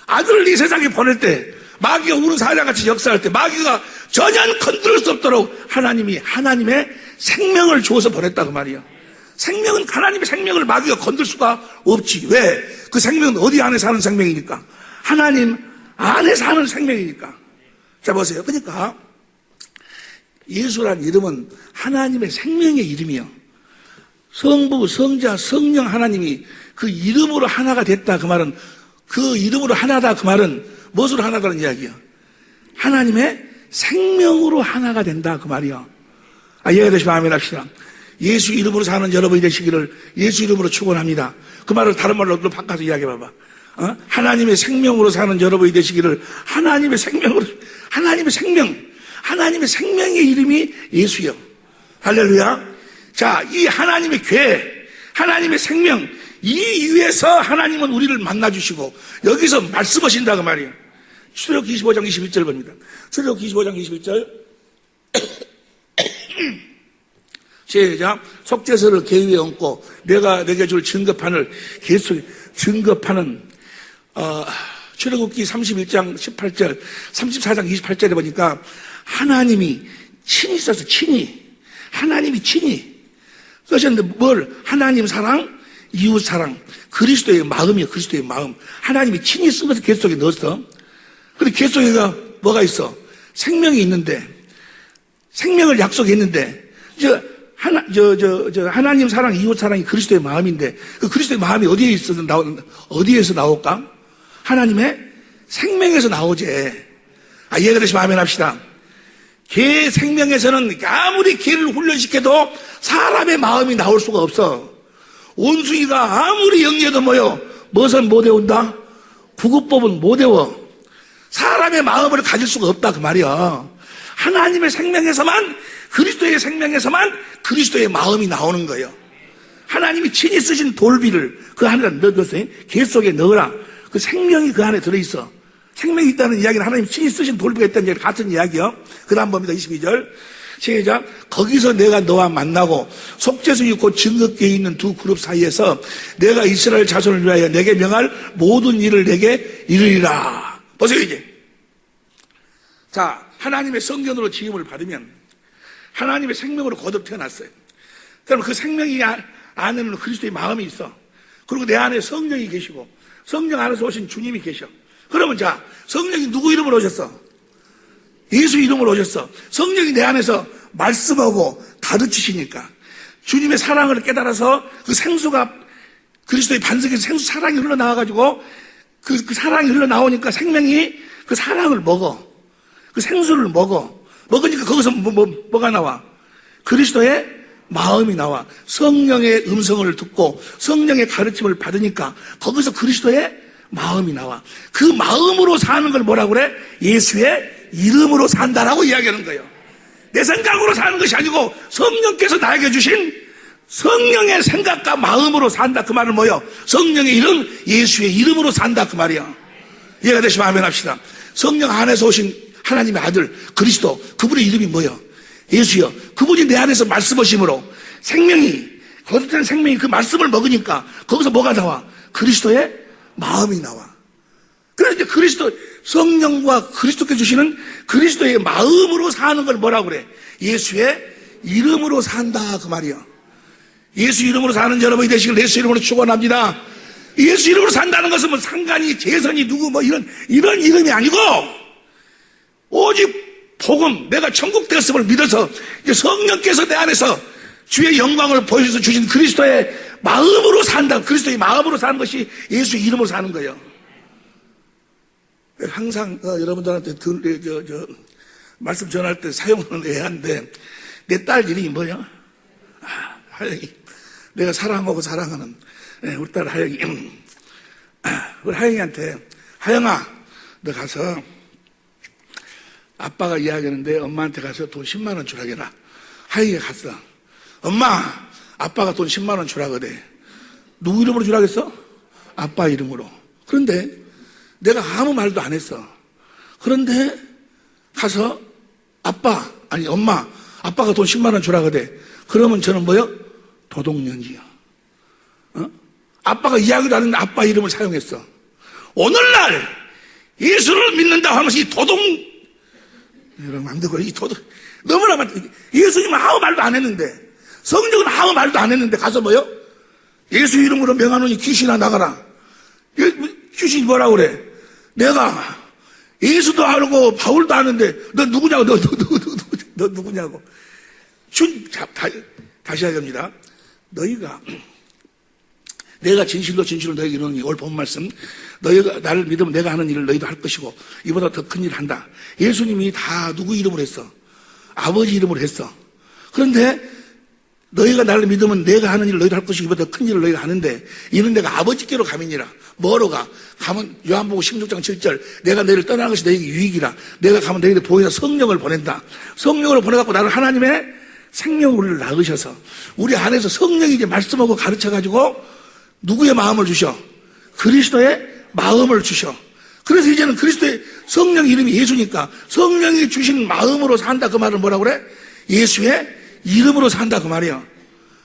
아들을 이 세상에 보낼 때 마귀가 우는 사자같이 역사할 때 마귀가 전혀 건드릴 수 없도록 하나님이 하나님의 생명을 주어서 보냈다 그 말이야. 생명은 하나님의 생명을 마귀가 건들 수가 없지. 왜? 그 생명은 어디 안에 사는 생명이니까? 하나님 안에 사는 생명이니까. 자 보세요. 그러니까 예수란 이름은 하나님의 생명의 이름이요. 성부, 성자, 성령 하나님이 그 이름으로 하나가 됐다 그 말은, 그 이름으로 하나다 그 말은 무엇으로 하나다는 이야기야? 하나님의 생명으로 하나가 된다 그 말이야. 이해가 되시면 아멘 합시다. 예수 이름으로 사는 여러분이 되시기를 예수 이름으로 축원합니다. 그 말을 다른 말로 바꿔서 이야기해 봐봐. 하나님의 생명으로 사는 여러분이 되시기를 하나님의 생명으로, 하나님의 생명, 하나님의 생명의 이름이 예수요. 할렐루야. 자, 이 하나님의 궤, 하나님의 생명, 이 위에서 하나님은 우리를 만나주시고 여기서 말씀하신다 그 말이에요. 출애굽기 25장 21절 봅니다. 출애굽기 25장 21절 시작. 속죄서를 궤 위에 얹고 내가 내게 줄 증거판을 궤 속에, 증거판은 출애굽기 31장 18절 34장 28절에 보니까 하나님이 친히 써서 친히, 하나님이 친히 쓰셨는데 뭘? 하나님 사랑, 이웃 사랑, 그리스도의 마음이에요. 그리스도의 마음. 하나님이 친히 쓰면서 궤 속에 넣었어. 근데 궤 속에가 뭐가 있어? 생명이 있는데, 생명을 약속했는데, 하나님 사랑, 이웃 사랑이 그리스도의 마음인데, 그 그리스도의 마음이 어디에서 나올까? 하나님의 생명에서 나오지. 이해가 되시면 아멘 합시다. 개 생명에서는 아무리 개를 훈련시켜도 사람의 마음이 나올 수가 없어. 원숭이가 아무리 영리해도 무엇은 못 외운다? 구급법은 못 외워. 사람의 마음을 가질 수가 없다 그 말이야. 하나님의 생명에서만, 그리스도의 생명에서만 그리스도의 마음이 나오는 거예요. 하나님이 친히 쓰신 돌비를 그 안에 넣었어요. 개 속에 넣어라. 그 생명이 그 안에 들어있어. 생명이 있다는 이야기는 하나님 친히 쓰신 돌비가 있다는 이야기 같은 이야기요. 그 다음 봅니다. 22절 시작. 거기서 내가 너와 만나고 속죄서 있고 증거궤에 있는 두 그룹 사이에서 내가 이스라엘 자손을 위하여 내게 명할 모든 일을 내게 이르리라. 보세요 이제. 자, 하나님의 성전으로 지음을 받으면 하나님의 생명으로 거듭 태어났어요. 그럼 그 생명이 안에는 그리스도의 마음이 있어. 그리고 내 안에 성령이 계시고 성령 안에서 오신 주님이 계셔. 그러면 자, 성령이 누구 이름으로 오셨어? 예수 이름으로 오셨어. 성령이 내 안에서 말씀하고 가르치시니까 주님의 사랑을 깨달아서 그 생수가 그리스도의 반석에서 생수 사랑이 흘러나와가지고 그 사랑이 흘러나오니까 생명이 그 사랑을 먹어. 그 생수를 먹으니까 거기서 뭐가 나와? 그리스도의 마음이 나와. 성령의 음성을 듣고 성령의 가르침을 받으니까 거기서 그리스도의 마음이 나와. 그 마음으로 사는 걸 뭐라고 그래? 예수의 이름으로 산다라고 이야기하는 거예요. 내 생각으로 사는 것이 아니고 성령께서 나에게 주신 성령의 생각과 마음으로 산다. 그 말은 뭐예요? 성령의 이름, 예수의 이름으로 산다 그 말이야. 이해가 되시면 아멘 합시다. 성령 안에서 오신 하나님의 아들 그리스도, 그분의 이름이 뭐예요? 예수요. 그분이 내 안에서 말씀하심으로 생명이, 거듭된 생명이 그 말씀을 먹으니까 거기서 뭐가 나와? 그리스도의 마음이 나와. 그래서 이제 그리스도, 성령과 그리스도께 주시는 그리스도의 마음으로 사는 걸 뭐라고 그래? 예수의 이름으로 산다 그 말이야. 예수 이름으로 사는 여러분이 되시길 예수 이름으로 축원합니다. 예수 이름으로 산다는 것은 뭐 상관이, 재선이 누구 이런 이름이 아니고 오직 복음, 내가 천국 됐음을 믿어서 이제 성령께서 내 안에서 주의 영광을 보여줘서 주신 그리스도의 마음으로 산다. 그리스도의 마음으로 사는 것이 예수 이름으로 사는 거예요. 항상 여러분들한테 말씀 전할 때 사용하는 애한데 내 딸 이름이 뭐야? 하영이. 내가 사랑하고 사랑하는 우리 딸 하영이. 우리 하영이한테 하영아, 너 가서 아빠가 이야기하는데 엄마한테 가서 돈 10만 원 주라 해라. 하영이가 갔어. 엄마, 아빠가 돈 10만 원 주라거든. 누구 이름으로 주라겠어? 아빠 이름으로. 그런데 내가 아무 말도 안 했어. 그런데 가서 엄마, 아빠가 돈 10만 원 주라거든. 그러면 저는 뭐요? 도둑년이요. 아빠가 이야기도 안 했는데 아빠 이름을 사용했어. 오늘날 예수를 믿는다 하면서 이 도동, 이러면 안 되고, 이 도동, 너무나 예수님은 아무 말도 안 했는데, 성령은 아무 말도 안 했는데, 가서 뭐요? 예수 이름으로 명하노니 귀신아 나가라. 귀신이 뭐라고 그래? 내가 예수도 알고 바울도 아는데, 너 누구냐고, 너 누구냐고. 다시 하겠습니다. 너희가, 내가 진실로 너에게 이르노니, 오늘 본 말씀, 너희가 나를 믿으면 내가 하는 일을 너희도 할 것이고 이보다 더 큰 일을 한다. 예수님이 다 누구 이름으로 했어? 아버지 이름으로 했어. 그런데 너희가 나를 믿으면 내가 하는 일을 너희도 할 것이고 이보다 더 큰 일을 너희가 하는데, 이는 내가 아버지께로 가민이라. 뭐로 가? 가면 요한복음 16장 7절, 내가 너희를 떠나는 것이 너희에게 유익이라. 내가 가면 너희들 보이사 성령을 보낸다. 성령을 보내갖고 나를 하나님의 생명을 낳으셔서 우리 안에서 성령이 이제 말씀하고 가르쳐가지고 누구의 마음을 주셔? 그리스도의 마음을 주셔. 그래서 이제는 그리스도의 성령 이름이 예수니까 성령이 주신 마음으로 산다. 그 말은 뭐라고 그래? 예수의 이름으로 산다 그 말이야.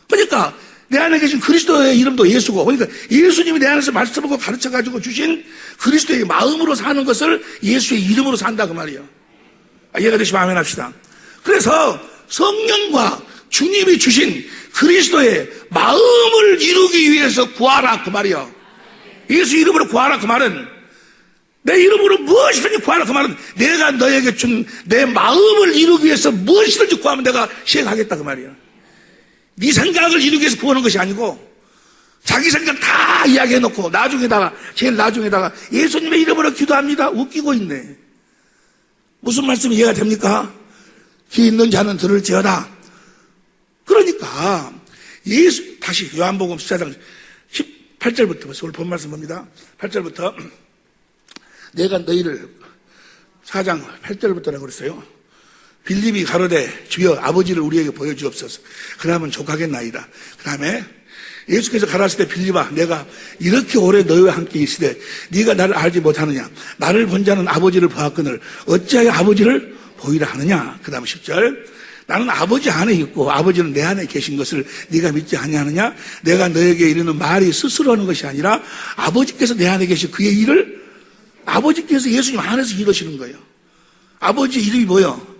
그러니까 내 안에 계신 그리스도의 이름도 예수고, 그러니까 예수님이 내 안에서 말씀하고 가르쳐가지고 주신 그리스도의 마음으로 사는 것을 예수의 이름으로 산다 그 말이야. 이해가 되시면 아멘 합시다. 그래서 성령과 주님이 주신 그리스도의 마음을 이루기 위해서 구하라 그 말이야. 예수 이름으로 구하라 그 말은, 내 이름으로 무엇이든지 구하라 그 말은, 내가 너에게 준 내 마음을 이루기 위해서 무엇이든지 구하면 내가 시행하겠다 그 말이야. 네 생각을 이루기 위해서 구하는 것이 아니고, 자기 생각 다 이야기해놓고 제일 나중에다가 예수님의 이름으로 기도합니다. 웃기고 있네. 무슨 말씀이 이해가 됩니까? 귀 있는 자는 들을지어다. 그러니까 다시 요한복음 14장 18절부터 오늘 본 말씀 봅니다. 8절부터 내가 너희를 4장 8절부터라고 그랬어요. 빌립이 가로되 주여 아버지를 우리에게 보여주옵소서. 그러면 족하겠나이다. 그 다음에 예수께서 가라사대 때 빌립아 내가 이렇게 오래 너희와 함께 있으되 네가 나를 알지 못하느냐. 나를 본 자는 아버지를 보았거늘 어찌하여 아버지를 보이라 하느냐. 그 다음 10절 나는 아버지 안에 있고 아버지는 내 안에 계신 것을 네가 믿지 아니하느냐. 내가 너에게 이르는 말이 스스로 하는 것이 아니라 아버지께서 내 안에 계신 그의 일을 아버지께서 예수님 안에서 이루시는 거예요. 아버지 이름이 뭐요?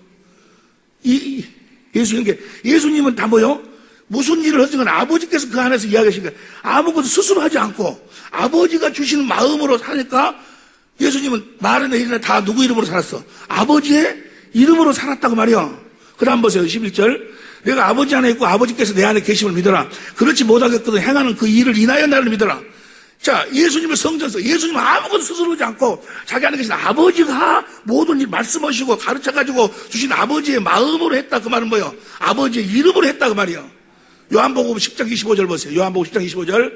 예수님은 다 뭐요? 무슨 일을 하든 아버지께서 그 안에서 이야기하신 거예요. 아무것도 스스로 하지 않고 아버지가 주시는 마음으로 사니까 예수님은 말이나 일이나 다 누구 이름으로 살았어? 아버지의 이름으로 살았다고 말이요. 그 다음 보세요. 11절 내가 아버지 안에 있고 아버지께서 내 안에 계심을 믿어라. 그렇지 못하겠거든 행하는 그 일을 인하여 나를 믿어라. 자, 예수님의 성전서, 예수님은 아무것도 스스로 하지 않고 자기 안에 계신 아버지가 모든 일 말씀하시고 가르쳐가지고 주신 아버지의 마음으로 했다. 그 말은 뭐예요? 아버지의 이름으로 했다. 그 말이에요. 요한복음 10장 25절 보세요. 요한복음 10장 25절.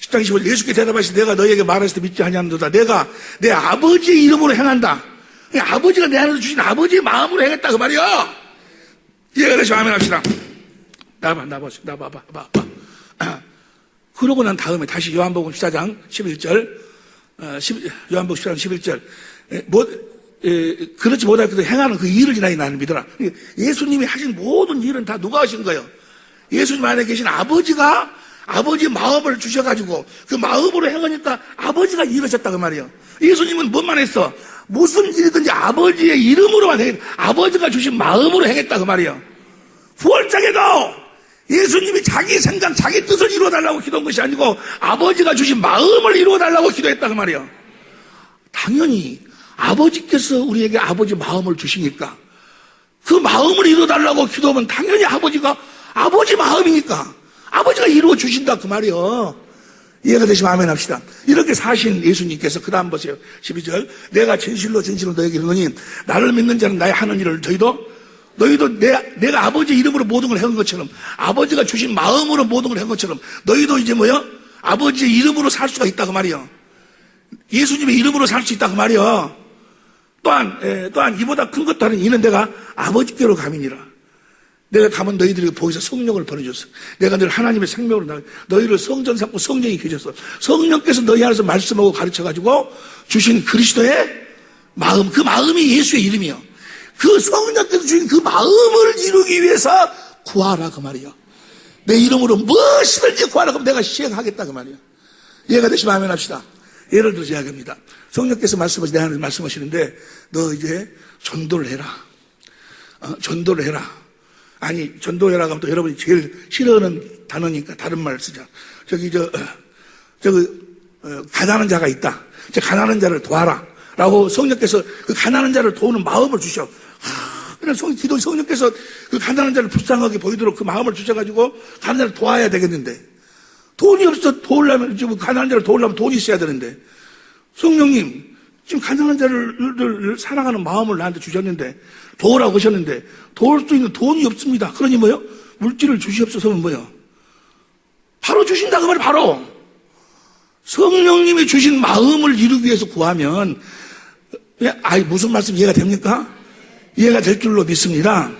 10장 25절. 예수께 대답하시되 내가 너희에게 말했을 때 믿지 아니하는도다. 내가 내 아버지의 이름으로 행한다. 아버지가 내 안에서 주신 아버지의 마음으로 행했다. 그 말이에요. 이해가 되시면 아멘 합시다. 나봐봐. 그러고 난 다음에 다시 요한복음 14장 11절, 요한복음 14장 11절, 그렇지 못하겠도 행하는 그 일을 인하여 나를 믿어라. 예수님이 하신 모든 일은 다 누가 하신 거예요? 예수님 안에 계신 아버지가 아버지의 마음을 주셔가지고 그 마음으로 행하니까 아버지가 이루셨다 그 말이에요. 예수님은 뭐만 했어? 무슨 일이든지 아버지의 이름으로만 아버지가 주신 마음으로 행했다 그 말이에요. 부활장에도 예수님이 자기 생각, 자기 뜻을 이루어달라고 기도한 것이 아니고 아버지가 주신 마음을 이루어달라고 기도했다 그 말이에요. 당연히 아버지께서 우리에게 아버지 마음을 주시니까 그 마음을 이루어달라고 기도하면 당연히 아버지가 아버지 마음이니까 아버지가 이루어 주신다 그 말이에요. 이해가 되시면 아멘 합시다. 이렇게 사신 예수님께서 그 다음 보세요. 12절 내가 진실로 너에게 이르노니 나를 믿는 자는 나의 하는 일을 너희도 내가 아버지 이름으로 모든 걸 한 것처럼 아버지가 주신 마음으로 모든 걸 한 것처럼 너희도 이제 뭐요? 아버지의 이름으로 살 수가 있다 그 말이요. 예수님의 이름으로 살 수 있다 그 말이요. 또한 이보다 큰 것도 아닌 이는 내가 아버지께로 가민이라. 내가 가면 너희들에게 보이사 성령을 보내줬어. 내가 늘 하나님의 생명으로 너희를 성전 삼고 성령이 계셨어. 성령께서 너희 안에서 말씀하고 가르쳐가지고 주신 그리스도의 마음, 그 마음이 예수의 이름이요. 그 성령께서 주신 그 마음을 이루기 위해서 구하라 그 말이요. 내 이름으로 무엇이든지 구하라 그러면 내가 시행하겠다 그 말이요. 이해가 되시면 아멘 합시다. 예를 들어서 이야기합니다. 성령께서 내 안에서 말씀하시는데 너 이제 전도를 해라. 전도를 해라. 아니, 전도를 해라고 하면 또 여러분이 제일 싫어하는 단어니까 다른 말을 쓰자. 가난한 자가 있다. 저 가난한 자를 도와라. 라고 성령께서 그 가난한 자를 도우는 마음을 주셔. 기도 성령께서 그 가난한 자를 불쌍하게 보이도록 그 마음을 주셔가지고 가난한 자를 도와야 되겠는데, 돈이 없어 도우려면, 지금 가난한 자를 도우려면 돈이 있어야 되는데, 성령님, 지금 가난한 자를 사랑하는 마음을 나한테 주셨는데, 도우라고 하셨는데, 도울 수 있는 돈이 없습니다. 그러니 뭐요? 물질을 주시옵소서는 뭐요? 바로 주신다고 말이에요, 바로. 성령님이 주신 마음을 이루기 위해서 구하면, 무슨 말씀 이해가 됩니까? 이해가 될 줄로 믿습니다.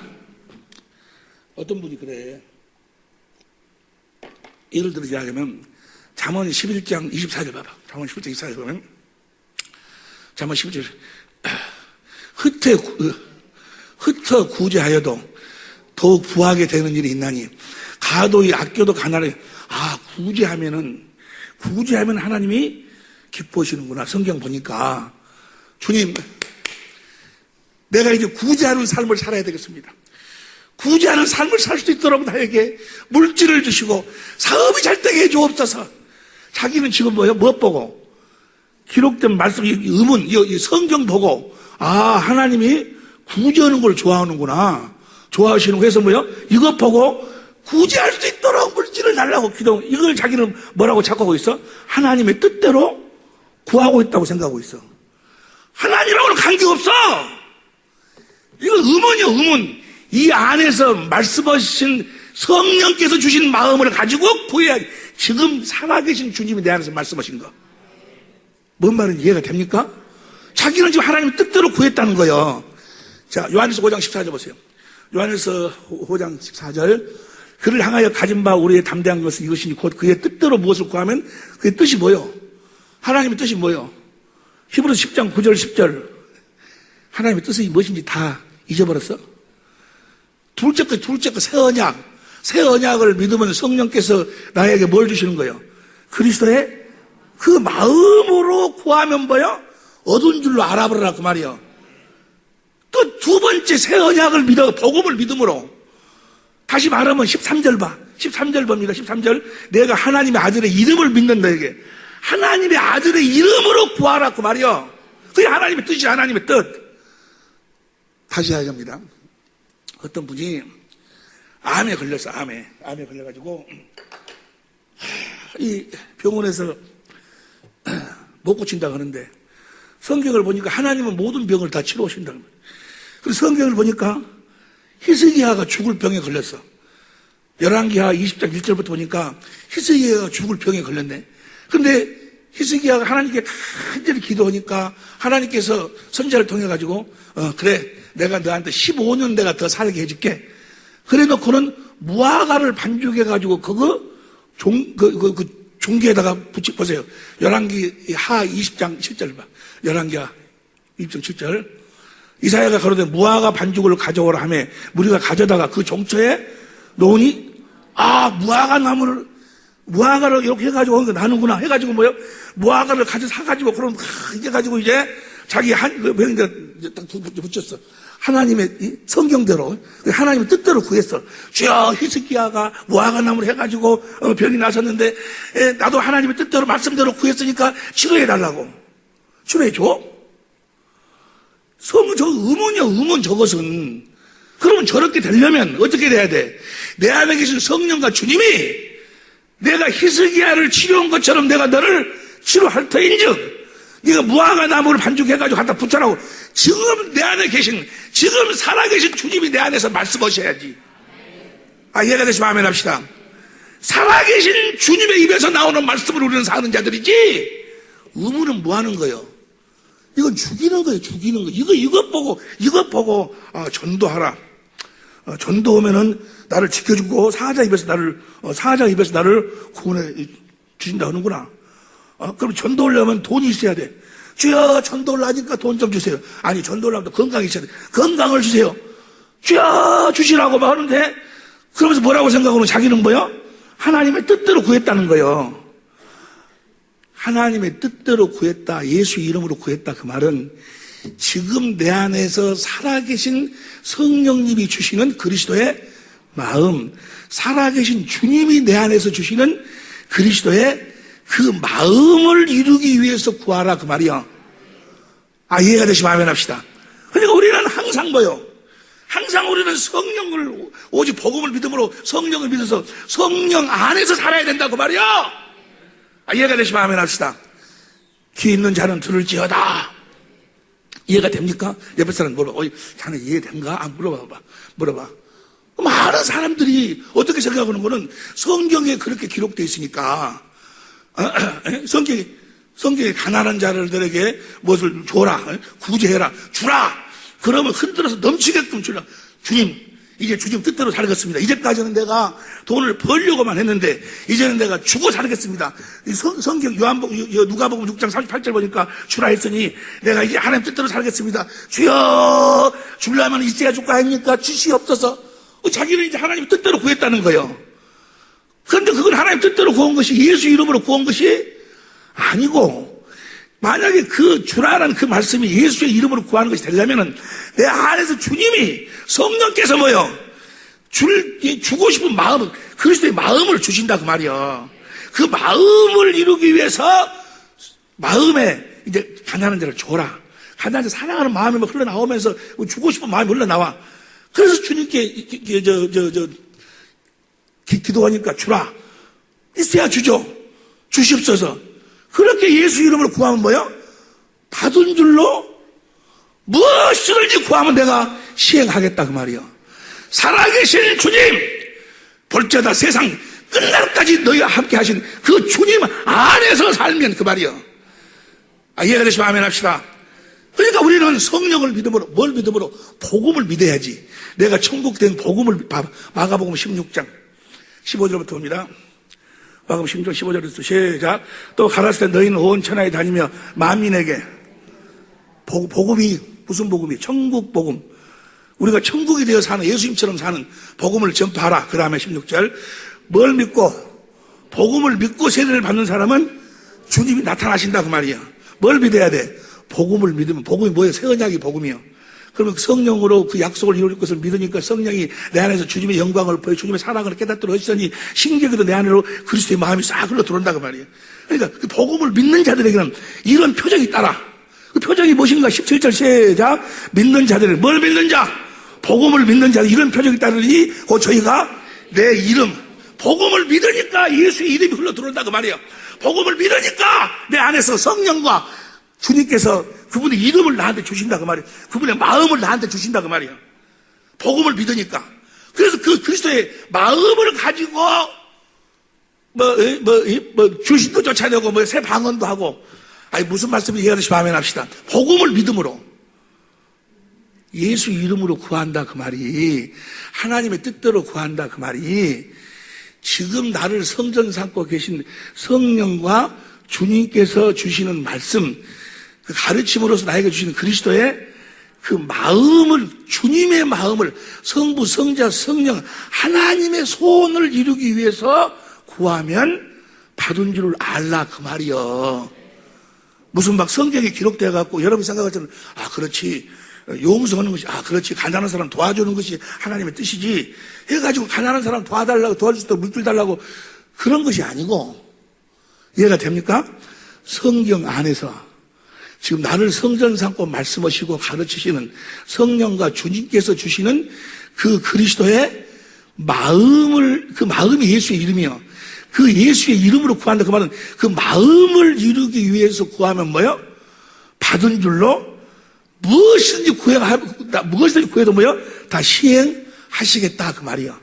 어떤 분이 그래. 예를 들어 이야기하면, 잠언 11장 24절 봐봐. 잠언 11장 24절 보면, 잠언 11절. 흩어 구제하여도 더욱 부하게 되는 일이 있나니, 가도이 아껴도 가난해. 구제하면 하나님이 기뻐하시는구나. 성경 보니까. 주님, 내가 이제 구제하는 삶을 살아야 되겠습니다. 구제하는 삶을 살 수 있도록 나에게 물질을 주시고 사업이 잘 되게 해주옵소서. 자기는 지금 뭐예요? 무엇 보고? 기록된 말씀, 의문, 이 성경 보고, 하나님이 구제하는 걸 좋아하는구나. 좋아하시는 거 해서 뭐예요? 이것 보고 구제할 수 있도록 물질을 달라고 기도, 이걸 자기는 뭐라고 착각하고 있어? 하나님의 뜻대로 구하고 있다고 생각하고 있어. 하나님하고는 관계없어. 이건 의문이야, 의문. 이 안에서 말씀하신 성령께서 주신 마음을 가지고 구해야, 지금 살아계신 주님이 내 안에서 말씀하신 거. 뭔 말인지 이해가 됩니까? 자기는 지금 하나님의 뜻대로 구했다는 거예요. 자, 요한일서 5장 14절 보세요. 요한일서 5장 14절. 그를 향하여 가진 바 우리의 담대한 것은 이것이니 곧 그의 뜻대로 무엇을 구하면 그의 뜻이 뭐요? 하나님의 뜻이 뭐요? 히브리서 10장 9절 10절. 하나님의 뜻이 무엇인지 다 잊어버렸어? 둘째 거 새 언약을 믿으면 성령께서 나에게 뭘 주시는 거예요? 그리스도의 그 마음으로 구하면 뭐요? 얻은 줄로 알아버려라 그 말이요. 또 두 번째 새 언약을 믿어, 복음을 믿음으로. 다시 말하면 13절 봐. 13절 봅니다. 13절. 내가 하나님의 아들의 이름을 믿는 너에게 하나님의 아들의 이름으로 구하라 그 말이요. 그게 하나님의 뜻이 하나님의 뜻. 다시 하렵니다. 어떤 분이 암에 걸렸어. 암에 걸려가지고 이 병원에서 못 고친다고 하는데 성경을 보니까 하나님은 모든 병을 다 치료하신다는 거예요. 그래서 성경을 보니까 히스기야가 죽을 병에 걸렸어. 열왕기하 20장 1절부터 보니까 히스기야가 죽을 병에 걸렸네. 그런데 히스기야가 하나님께 간절히 기도하니까 하나님께서 선지자를 통해 가지고 그래 내가 너한테 15년 내가 더 살게 해줄게. 그래 놓고는 무화과를 반죽해 가지고 그거 종기에다가 보세요. 열왕기하 20장 7절 봐. 열왕기하 20장 7절. 이사야가 가로되 무화과 반죽을 가져오라 하며 우리가 가져다가 그 종처에 놓으니 무화과를 이렇게 해가지고 나는구나 해가지고 뭐요? 무화과를 사가지고 그럼 이게 가지고 이제 자기 병인데 딱 붙였어. 하나님의 성경대로 하나님의 뜻대로 구했어. 주여 히스기야가 무화과 나무를 해가지고 병이 나섰는데 나도 하나님의 뜻대로 말씀대로 구했으니까 치료해달라고. 치료해줘. 저 의문이야, 의문 저것은. 그러면 저렇게 되려면 어떻게 돼야 돼? 내 안에 계신 성령과 주님이 내가 히스기야를 치료한 것처럼 내가 너를 치료할 터인즉 네가 무화과 나무를 반죽해가지고 갖다 붙여라고. 지금 내 안에 계신, 지금 살아계신 주님이 내 안에서 말씀하셔야지. 이해가 되시면 아멘 합시다. 살아계신 주님의 입에서 나오는 말씀을 우리는 사는 자들이지 의문은 뭐 하는 거예요? 이건 죽이는 거예요, 죽이는 거. 이것 보고, 전도하라. 전도하면은 나를 지켜주고, 사자 입에서 나를 구원해 주신다 하는구나. 그럼 전도하려면 돈이 있어야 돼. 주여, 전도를 하니까 돈 좀 주세요. 아니, 전도를 하면 건강이 있어야 돼. 건강을 주세요. 주여, 주시라고 막 하는데, 그러면서 뭐라고 생각하면 자기는 뭐요? 하나님의 뜻대로 구했다는 거예요. 하나님의 뜻대로 구했다, 예수 이름으로 구했다, 그 말은 지금 내 안에서 살아계신 성령님이 주시는 그리스도의 마음, 살아계신 주님이 내 안에서 주시는 그리스도의 그 마음을 이루기 위해서 구하라, 그 말이야. 이해가 되시면 아멘 합시다. 그러니까 우리는 항상 뭐요? 항상 우리는 성령을, 오직 복음을 믿음으로 성령을 믿어서 성령 안에서 살아야 된다고 말이야. 이해가 되시면 아멘 합시다. 귀 있는 자는 들을지어다. 이해가 됩니까? 옆에 사람 물어봐. 자네 이해된가? 물어봐. 많은 사람들이 어떻게 생각하는 거는 성경에 그렇게 기록되어 있으니까, 성경에 가난한 자들에게 무엇을 줘라, 구제해라, 주라. 그러면 흔들어서 넘치게끔 주라. 주님, 이제 주님 뜻대로 살겠습니다. 이제까지는 내가 돈을 벌려고만 했는데 이제는 내가 주고 살겠습니다. 성경 누가복음 6장 38절 보니까 주라 했으니 내가 이제 하나님 뜻대로 살겠습니다. 주여, 주려면 이제야 줄 거 아닙니까? 주시옵소서. 자기는 이제 하나님 뜻대로 구했다는 거예요. 그런데 그건 하나님 뜻대로 구한 것이, 예수 이름으로 구한 것이 아니고, 만약에 그 주라라는 그 말씀이 예수의 이름으로 구하는 것이 되려면은 내 안에서 주님이, 성령께서 뭐요? 주고 싶은 마음, 그리스도의 마음을 주신다, 그 말이야. 그 마음을 이루기 위해서 마음에 이제 가난한 자를 줘라. 가난한 자 사랑하는 마음이 막 흘러나오면서 주고 싶은 마음이 흘러나와. 그래서 주님께 기도하니까 주라. 있어야 주죠. 주시옵소서. 그렇게 예수 이름으로 구하면 뭐요? 받은 줄로 무엇이든지 구하면 내가 시행하겠다, 그 말이요. 살아계신 주님, 볼지어다 세상 끝날까지 너희와 함께 하신 그 주님 안에서 살면 그 말이요. 이해가 되시면 아멘 합시다. 그러니까 우리는 성령을 믿음으로, 뭘 믿음으로? 복음을 믿어야지. 내가 천국 된 복음을, 마가복음 16장 15절부터 봅니다. 마가복음 16장 15절부터 시작. 또 가라사대 너희는 온 천하에 다니며 만민에게 복음이 무슨 복음이? 천국 복음. 우리가 천국이 되어 사는, 예수님처럼 사는 복음을 전파하라. 그 다음에 16절. 뭘 믿고? 복음을 믿고 세례를 받는 사람은 주님이 나타나신다, 그 말이야. 뭘 믿어야 돼? 복음을 믿으면, 복음이 뭐예요? 새 언약이 복음이요. 그러면 성령으로 그 약속을 이룰 것을 믿으니까 성령이 내 안에서 주님의 영광을 보여, 주님의 사랑을 깨닫도록 하시더니 신기하게도 내 안으로 그리스도의 마음이 싹 흘러 들어온다고 말이에요. 그러니까 그 복음을 믿는 자들에게는 이런 표정이 따라. 그 표정이 무엇인가? 17절 시작. 믿는 자들은 뭘 믿는 자? 복음을 믿는 자들, 이런 표정이 따르니 곧 저희가 내 이름, 복음을 믿으니까 예수의 이름이 흘러 들어온다고 말이에요. 복음을 믿으니까 내 안에서 성령과 주님께서 그분의 이름을 나한테 주신다, 그 말이에요. 그분의 마음을 나한테 주신다, 그 말이에요. 복음을 믿으니까. 그래서 그 그리스도의 마음을 가지고 주신도 쫓아내고 새 방언도 하고. 무슨 말씀인지 이해하시면 아멘 합시다. 복음을 믿음으로 예수 이름으로 구한다, 그 말이, 하나님의 뜻대로 구한다, 그 말이, 지금 나를 성전 삼고 계신 성령과 주님께서 주시는 말씀, 그 가르침으로서 나에게 주시는 그리스도의 그 마음을, 주님의 마음을, 성부, 성자, 성령, 하나님의 소원을 이루기 위해서 구하면 받은 줄을 알라, 그 말이요. 무슨 막 성경에 기록되어 갖고 여러분이 생각하시는, 그렇지, 용서하는 것이, 그렇지, 가난한 사람 도와주는 것이 하나님의 뜻이지 해가지고 가난한 사람 도와달라고, 도와줄 수 있도록 물길 달라고, 그런 것이 아니고, 이해가 됩니까? 성경 안에서 지금 나를 성전 삼고 말씀하시고 가르치시는 성령과 주님께서 주시는 그 그리스도의 마음을, 그 마음이 예수의 이름이요. 그 예수의 이름으로 구한다, 그 말은 그 마음을 이루기 위해서 구하면 뭐요? 받은 줄로 무엇이든지 구해도 뭐요? 다 시행하시겠다, 그 말이요.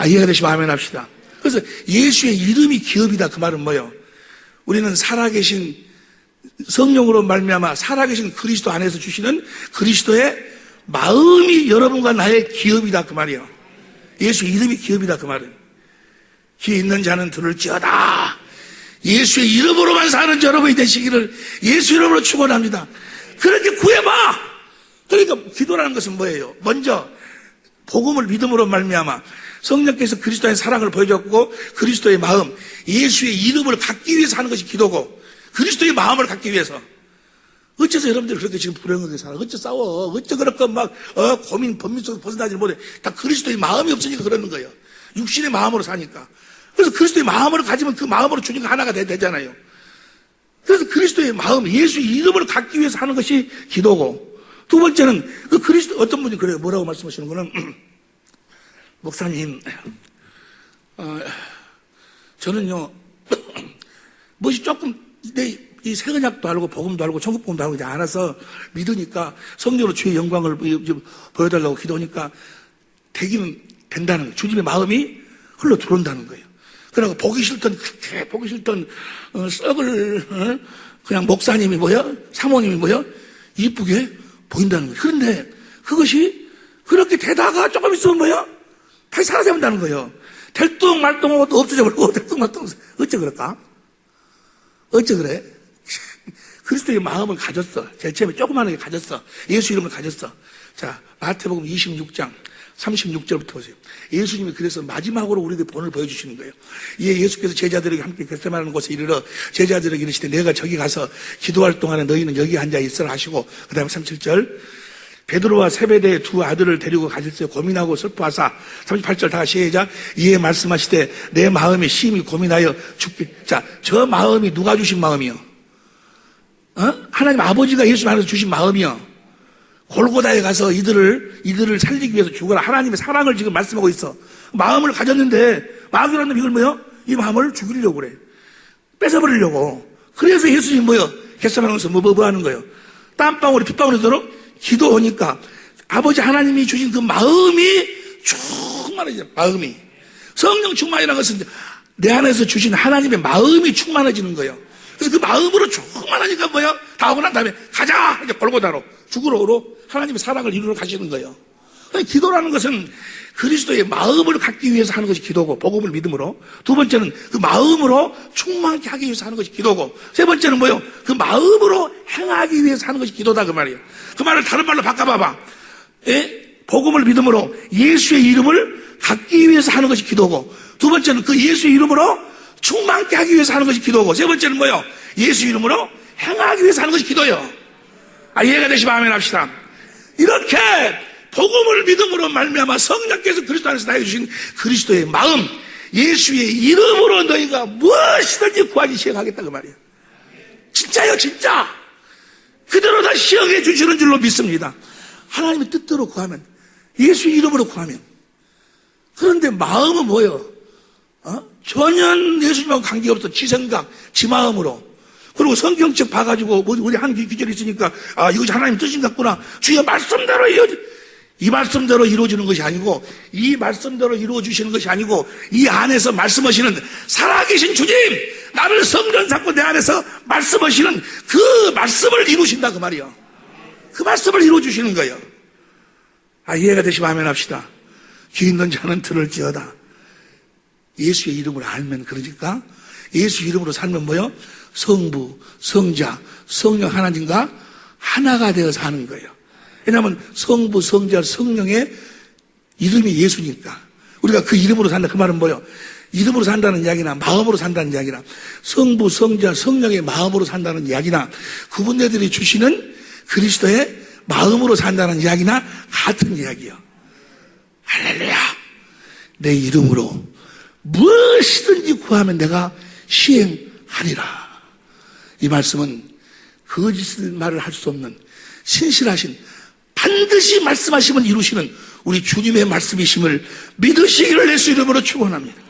이해가 되시면 아멘 합시다. 그래서 예수의 이름이 기업이다, 그 말은 뭐요? 우리는 살아계신 성령으로 말미암아 살아계신 그리스도 안에서 주시는 그리스도의 마음이 여러분과 나의 기업이다, 그 말이요. 예수의 이름이 기업이다, 그 말은. 귀 있는 자는 들을지어다. 예수의 이름으로만 사는 여러분이 되시기를 예수 이름으로 축원합니다. 그렇게 구해봐. 그러니까 기도라는 것은 뭐예요? 먼저 복음을 믿음으로 말미암아 성령께서 그리스도의 사랑을 보여줬고 그리스도의 마음, 예수의 이름을 갖기 위해서 하는 것이 기도고 그리스도의 마음을 갖기 위해서. 어째서 여러분들이 그렇게 지금 불행하게 살아? 어째 싸워? 어째 그렇게 막 고민, 범민 속에서 벗어나지 못해? 다 그리스도의 마음이 없으니까 그러는 거예요. 육신의 마음으로 사니까. 그래서 그리스도의 마음을 가지면 그 마음으로 주님과 하나가 되잖아요. 그래서 그리스도의 마음, 예수의 이름을 갖기 위해서 하는 것이 기도고 두 번째는 그 그리스도, 어떤 분이 그래요. 뭐라고 말씀하시는 거는 목사님, 저는요 뭐지 조금 이 새언약도 알고 복음도 알고 천국복음도 알고 이제 알아서 믿으니까 성령으로 주의 영광을 보여달라고 기도하니까 되기는 된다는 거예요. 주님의 마음이 흘러 들어온다는 거예요. 그러고 보기 싫던 썩을 그냥 목사님이 사모님이 이쁘게 보인다는 거예요. 그런데 그것이 그렇게 되다가 조금 있으면 다시 사라져버린다는 거예요. 될뚱말뚱하고 없어져버리고 될뚱말뚱. 어째 그럴까? 어째 그래? 그리스도의 마음을 가졌어. 제일 처음에 조그마하게 가졌어. 예수 이름을 가졌어. 자, 마태복음 26장 36절부터 보세요. 예수님이 그래서 마지막으로 우리에게 본을 보여주시는 거예요. 이에 예수께서 제자들에게 함께 겟세마네 곳에 이르러 제자들에게 이르시되 내가 저기 가서 기도할 동안에 너희는 여기 앉아 있으라 하시고 그 다음에 37절 베드로와 세베대의 두 아들을 데리고 가실새 고민하고 슬퍼하사 38절 다 시작 이에 말씀하시되 내 마음이 심히 고민하여 죽기. 자, 저 마음이 누가 주신 마음이요? 하나님 아버지가 예수 안에서 주신 마음이요. 골고다에 가서 이들을 살리기 위해서 죽어라. 하나님의 사랑을 지금 말씀하고 있어. 마음을 가졌는데 마귀라는 이걸 이 마음을 죽이려고 그래. 뺏어버리려고. 그래서 예수님 겟세마네에서 뭐 하는 거예요? 땀방울이 핏방울이 도록 기도하니까 아버지 하나님이 주신 그 마음이 충만해져요. 마음이. 성령 충만이라는 것은 내 안에서 주신 하나님의 마음이 충만해지는 거예요. 그래서 그 마음으로 충만하니까 다 하고 난 다음에 가자! 이제 골고다로 죽으러 하나님의 사랑을 이루러 가시는 거예요. 기도라는 것은 그리스도의 마음을 갖기 위해서 하는 것이 기도고 복음을 믿음으로 두 번째는 그 마음으로 충만케 하기 위해서 하는 것이 기도고 세 번째는 그 마음으로 행하기 위해서 하는 것이 기도다 그 말이에요. 그 말을 다른 말로 바꿔봐봐. 복음을 믿음으로 예수의 이름을 갖기 위해서 하는 것이 기도고 두 번째는 그 예수의 이름으로 충만케 하기 위해서 하는 것이 기도고 세 번째는 예수 이름으로 행하기 위해서 하는 것이 기도예요. 이해가 되시면 아멘 합시다. 이렇게 복음을 믿음으로 말미암아 성령께서 그리스도 안에서 나에게 주신 그리스도의 마음 예수의 이름으로 너희가 무엇이든지 구하기 시행하겠다 그 말이에요. 진짜요 진짜. 그대로 다 시행해 주시는 줄로 믿습니다. 하나님의 뜻대로 구하면 예수의 이름으로 구하면. 그런데 마음은 전혀 예수님하고 관계없어. 지 생각, 지 마음으로. 그리고 성경책 봐가지고 우리 한 귀절이 있으니까 이것이 하나님 뜻인 것 같구나. 주의 말씀대로 이 말씀대로 이루어지는 것이 아니고 이 말씀대로 이루어주시는 것이 아니고 이 안에서 말씀하시는 살아계신 주님 나를 성전 삼고 내 안에서 말씀하시는 그 말씀을 이루신다 그 말이요. 그 말씀을 이루어주시는 거예요. 이해가 되시면 아멘 합시다. 귀 있는 자는 들을지어다. 예수의 이름을 알면 그러니까 예수 이름으로 살면 성부, 성자, 성령 하나님과 하나가 되어서 하는 거예요. 왜냐하면 성부, 성자, 성령의 이름이 예수니까 우리가 그 이름으로 산다. 그 말은 이름으로 산다는 이야기나 마음으로 산다는 이야기나 성부, 성자, 성령의 마음으로 산다는 이야기나 그분들이 주시는 그리스도의 마음으로 산다는 이야기나 같은 이야기예요. 할렐루야. 내 이름으로 무엇이든지 구하면 내가 시행하리라. 이 말씀은 거짓 말을 할 수 없는 신실하신 반드시 말씀하시면 이루시는 우리 주님의 말씀이심을 믿으시기를 예수 이름으로 축원합니다.